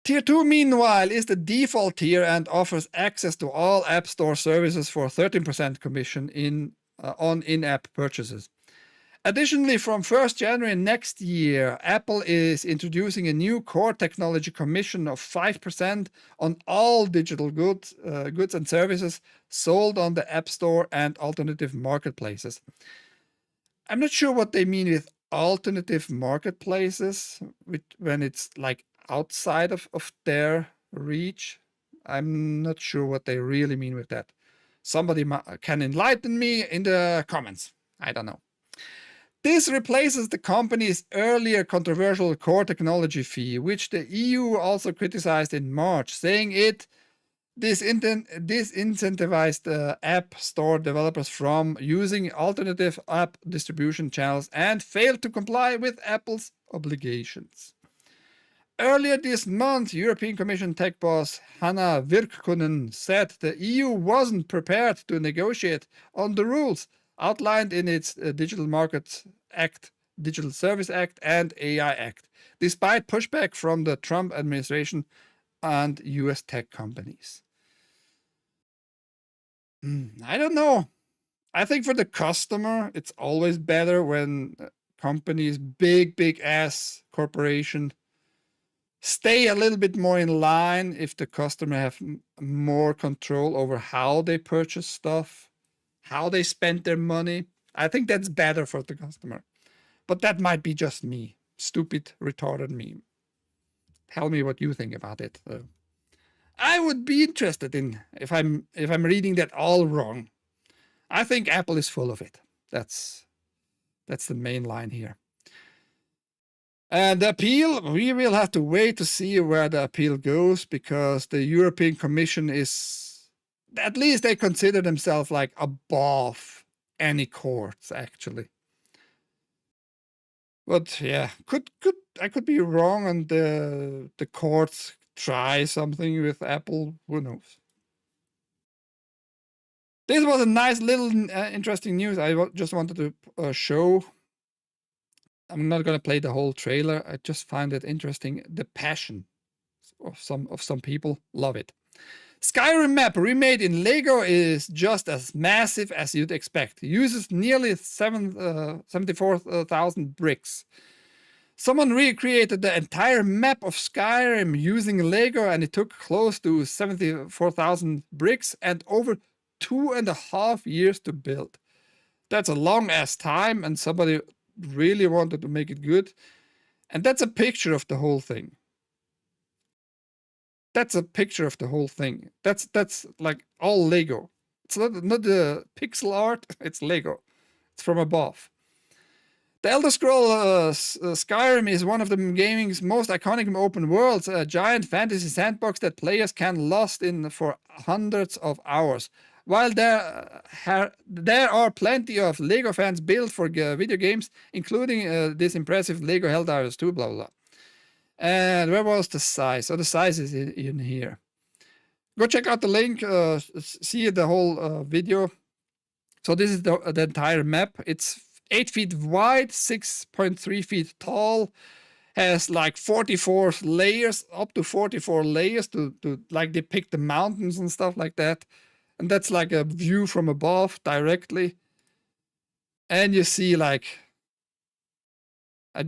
[SPEAKER 1] Tier 2, meanwhile, is the default tier and offers access to all App Store services for 13% commission on in-app purchases. Additionally, from 1st January next year, Apple is introducing a new core technology commission of 5% on all digital goods and services sold on the App Store and alternative marketplaces. I'm not sure what they mean with alternative marketplaces when it's like outside of their reach. I'm not sure what they really mean with that. Somebody can enlighten me in the comments. I don't know. This replaces the company's earlier controversial core technology fee, which the EU also criticized in March, saying it disincentivized App Store developers from using alternative app distribution channels and failed to comply with Apple's obligations. Earlier this month, European Commission tech boss Hanna Virkkunen said the EU wasn't prepared to negotiate on the rules outlined in its Digital Markets Act, Digital Service Act, and AI Act, despite pushback from the Trump administration and US tech companies. I don't know. I think for the customer, it's always better when companies, big ass corporation, stay a little bit more in line if the customer have more control over how they purchase stuff, how they spend their money. I think that's better for the customer. But that might be just me. Stupid, retarded me. Tell me what you think about it. I would be interested in if I'm reading that all wrong. I think Apple is full of it. That's the main line here. And the appeal, we will have to wait to see where the appeal goes, because the European Commission is, at least they consider themselves like above any courts, actually. But yeah, I could be wrong, and the courts try something with Apple. Who knows? This was a nice little interesting news. I just wanted to show. I'm not gonna play the whole trailer. I just find it interesting. The passion of some people, love it. Skyrim map remade in Lego is just as massive as you'd expect. It uses nearly 74,000 bricks. Someone recreated the entire map of Skyrim using Lego, and it took close to 74,000 bricks and over 2.5 years to build. That's a long ass time, and somebody really wanted to make it good. And that's a picture of the whole thing. That's a picture of the whole thing. That's like all Lego. It's not the pixel art, it's Lego. It's from above. The Elder Scrolls Skyrim is one of the gaming's most iconic open worlds, a giant fantasy sandbox that players can lost in for hundreds of hours. While there are plenty of Lego fans built for video games, including this impressive Lego Helldivers 2, blah, blah, blah. And where was the size? So the size is in here. Go check out the link, see the whole video. So this is the entire map. It's 8 feet wide, 6.3 feet tall, has like 44 layers, up to 44 layers to like depict the mountains and stuff like that. And that's like a view from above directly. And you see like,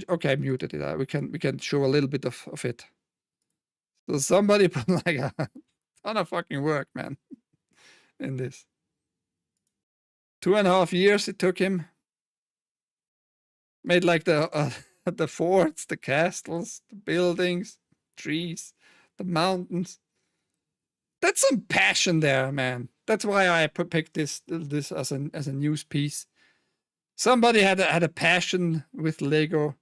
[SPEAKER 1] okay, I muted it. We can show a little bit of it. So somebody put like a ton of fucking work, man, in this. 2.5 years it took him. Made like the forts, the castles, the buildings, trees, the mountains. That's some passion there, man. That's why I picked this as a news piece. Somebody had a passion with Lego,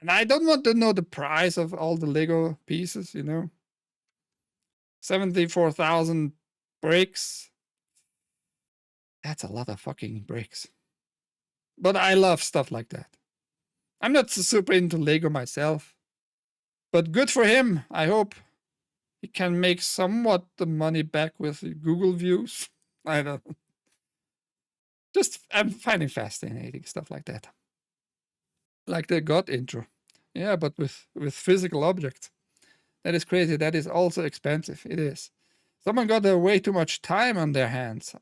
[SPEAKER 1] and I don't want to know the price of all the Lego pieces. 74,000 bricks. That's a lot of fucking bricks. But I love stuff like that. I'm not super into Lego myself, but good for him. I hope he can make somewhat the money back with Google views. I don't know. I'm finding fascinating stuff like that. Like the God intro. Yeah, but with physical objects. That is crazy. That is also expensive. It is. Someone got way too much time on their hands.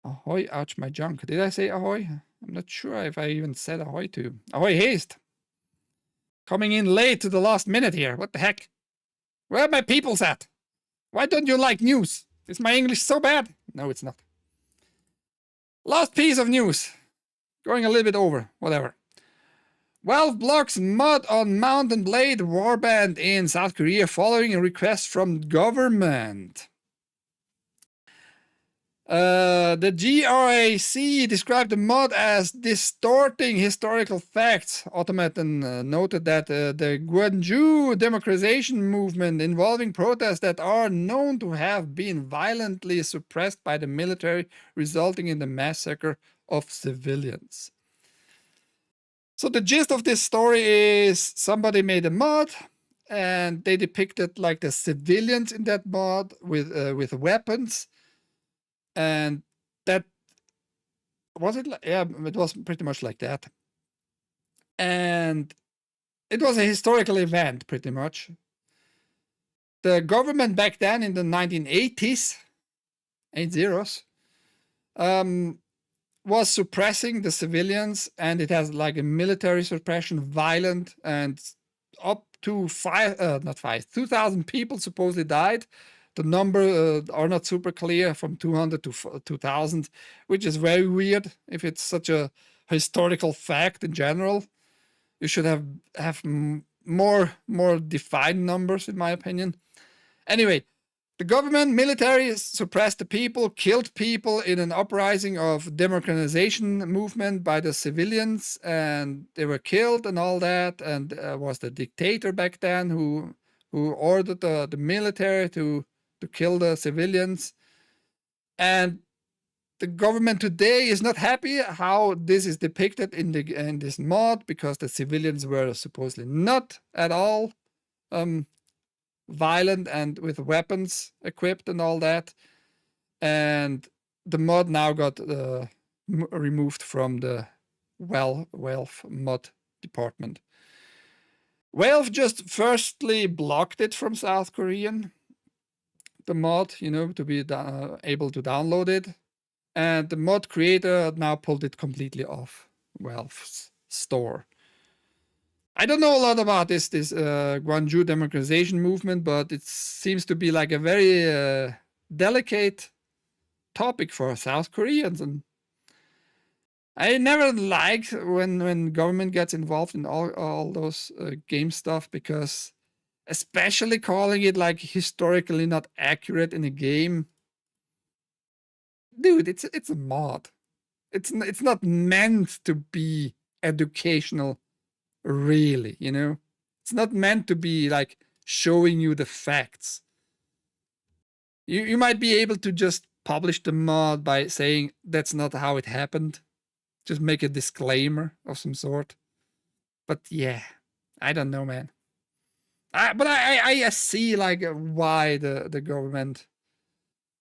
[SPEAKER 1] Ahoy, ouch, my junk. Did I say ahoy? I'm not sure if I even said ahoy to you. Ahoy, haste. Coming in late to the last minute here. What the heck? Where are my peoples at? Why don't you like news? Is my English so bad? No, it's not. Last piece of news. Going a little bit over. Whatever. Valve blocks mod on Mountain Blade warband in South Korea following a request from government. The GRAC described the mod as distorting historical facts. Automaton noted that the Gwangju democratization movement involving protests that are known to have been violently suppressed by the military, resulting in the massacre of civilians. So the gist of this story is somebody made a mod and they depicted like the civilians in that mod with weapons. And that was it. Yeah, it was pretty much like that. And it was a historical event, pretty much. The government back then in the 1980s, 80s, was suppressing the civilians, and it has like a military suppression, violent, and up to 2,000 people supposedly died. The number are not super clear, from 200 to 2,000, which is very weird if it's such a historical fact in general. You should have more defined numbers, in my opinion. Anyway, the government, military suppressed the people, killed people in an uprising of democratization movement by the civilians, and they were killed and all that. And was the dictator back then who ordered the military to kill the civilians. And the government today is not happy how this is depicted in this mod, because the civilians were supposedly not at all violent and with weapons equipped and all that. And the mod now got removed from the Valve mod department. Valve just firstly blocked it from South Korean, the mod, to be able to download it. And the mod creator now pulled it completely off Valve's store. I don't know a lot about this Gwangju democratization movement, but it seems to be like a very delicate topic for South Koreans. And I never liked when government gets involved in all those game stuff, because especially calling it like historically not accurate in a game, dude, it's a mod. It's not meant to be educational, really, you know? It's not meant to be like showing you the facts. You might be able to just publish the mod by saying that's not how it happened. Just make a disclaimer of some sort. But yeah, I don't know, man. But I see like why the government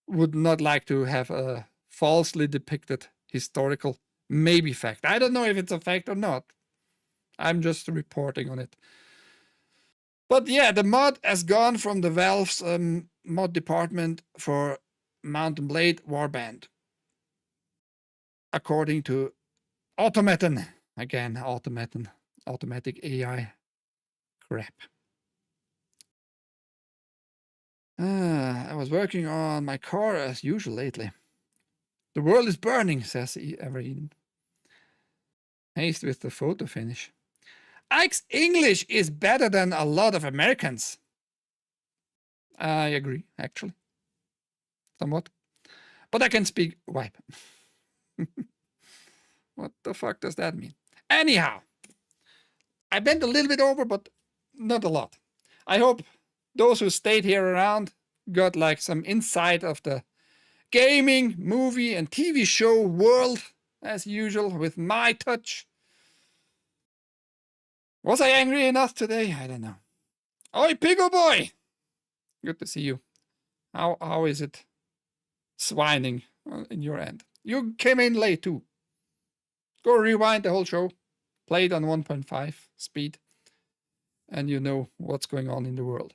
[SPEAKER 1] would not like to have a falsely depicted historical maybe fact. I don't know if it's a fact or not. I'm just reporting on it. But yeah, the mod has gone from the Valve's mod department for Mount and Blade Warband. According to Automaton. Again, Automaton. Automatic AI. Crap. I was working on my car as usual lately. The world is burning, says Evereen. Haste with the photo finish. Ike's English is better than a lot of Americans. I agree, actually. Somewhat. But I can speak wipe. What the fuck does that mean? Anyhow, I bent a little bit over, but not a lot. I hope those who stayed here around got like some insight of the gaming, movie, and TV show world, as usual, with my touch. Was I angry enough today? I don't know. Oi, Pigo Boy! Good to see you. How is it swining in your end? You came in late too. Go rewind the whole show. Play it on 1.5 speed. And you know what's going on in the world.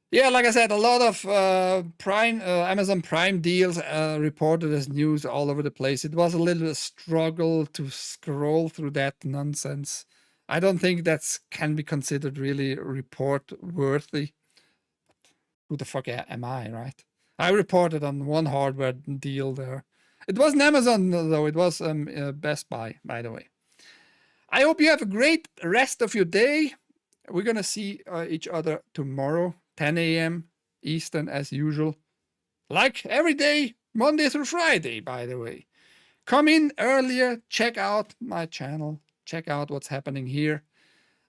[SPEAKER 1] Yeah, like I said, a lot of Amazon Prime deals reported as news all over the place. It was a little struggle to scroll through that nonsense. I don't think that can be considered really report worthy. Who the fuck am I, right? I reported on one hardware deal there. It wasn't Amazon though. It was Best Buy, by the way. I hope you have a great rest of your day. We're gonna see each other tomorrow, 10 a.m. Eastern as usual. Like every day, Monday through Friday, by the way. Come in earlier, check out my channel, check out what's happening here.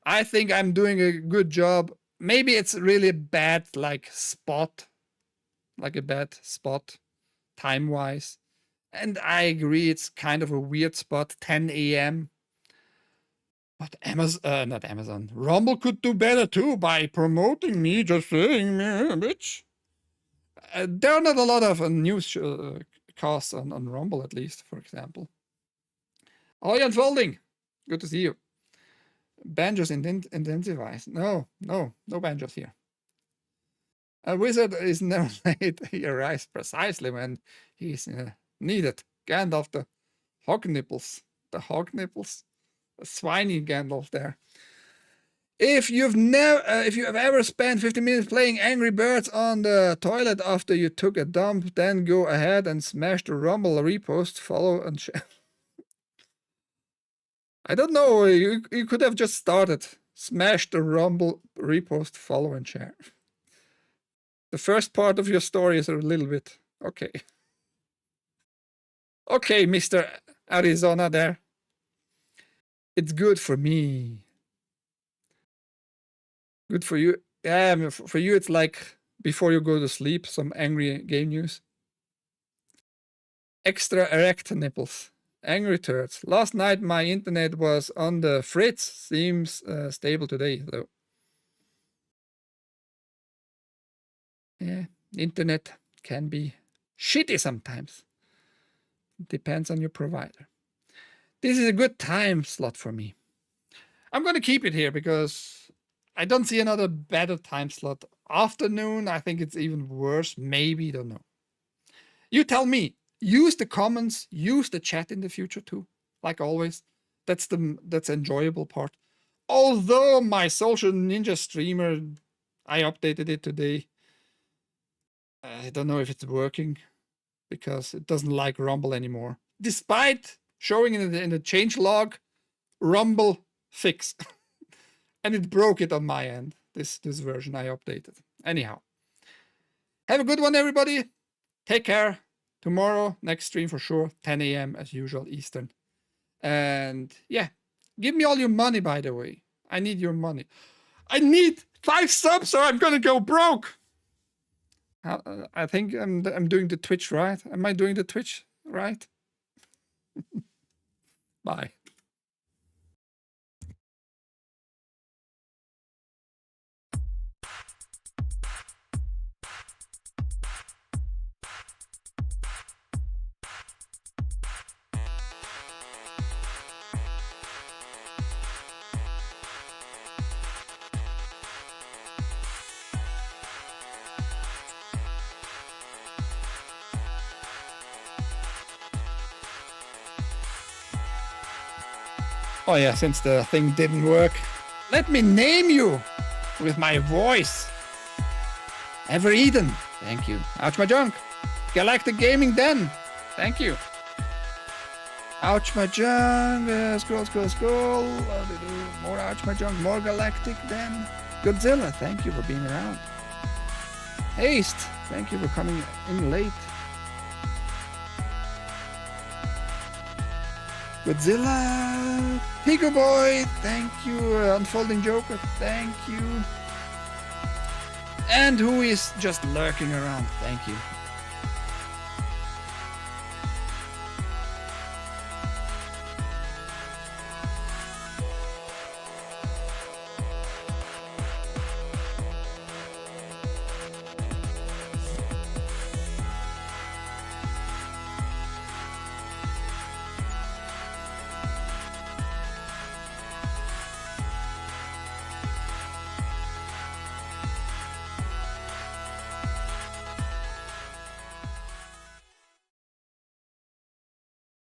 [SPEAKER 1] I think I'm doing a good job. Maybe it's really bad spot, like a bad spot time-wise. And I agree, it's kind of a weird spot, 10 a.m. But not Amazon. Rumble could do better too by promoting me, just saying, bitch. There are not a lot of news casts on Rumble, at least, for example. Oh, Unfolding. Good to see you. Banjos intensifies. No banjos here. A wizard is never late. He arrives precisely when he's needed. Gandalf, the hog nipples. The hog nipples? A swiny Gandalf there. If you have ever spent 50 minutes playing Angry Birds on the toilet after you took a dump, then go ahead and smash the Rumble repost, follow, and share. I don't know. You could have just started. Smash the Rumble repost, follow, and share. The first part of your story is a little bit okay. Okay, Mr. Arizona there. It's good for me. Good for you. Yeah, for you it's like before you go to sleep, some angry game news. Extra erect nipples. Angry turds. Last night my internet was on the fritz. Seems stable today though. Yeah, internet can be shitty sometimes. Depends on your provider. This is a good time slot for me. I'm going to keep it here because I don't see another better time slot. Afternoon, I think it's even worse. Maybe, don't know. You tell me. Use the comments, use the chat in the future too. Like always. That's enjoyable part. Although my social ninja streamer, I updated it today. I don't know if it's working because it doesn't like Rumble anymore. Despite showing in the change log, Rumble fix. And it broke it on my end, this version I updated. Anyhow, have a good one, everybody. Take care. tomorrow, next stream for sure, 10 a.m. as usual, Eastern. And yeah, give me all your money, by the way. I need your money. I need 5 subs or I'm gonna go broke. I think I'm doing the Twitch right. Am I doing the Twitch right? Bye. Oh yeah, since the thing didn't work, let me name you with my voice. Ever Eden, thank you. Ouch my junk. Galactic Gaming Den, thank you. Ouch my junk, scroll. More ouch my junk, more Galactic Den. Godzilla, thank you for being around. Haste, thank you for coming in late. Godzilla, Pico Boy, thank you. Unfolding Joker, thank you. And who is just lurking around, thank you.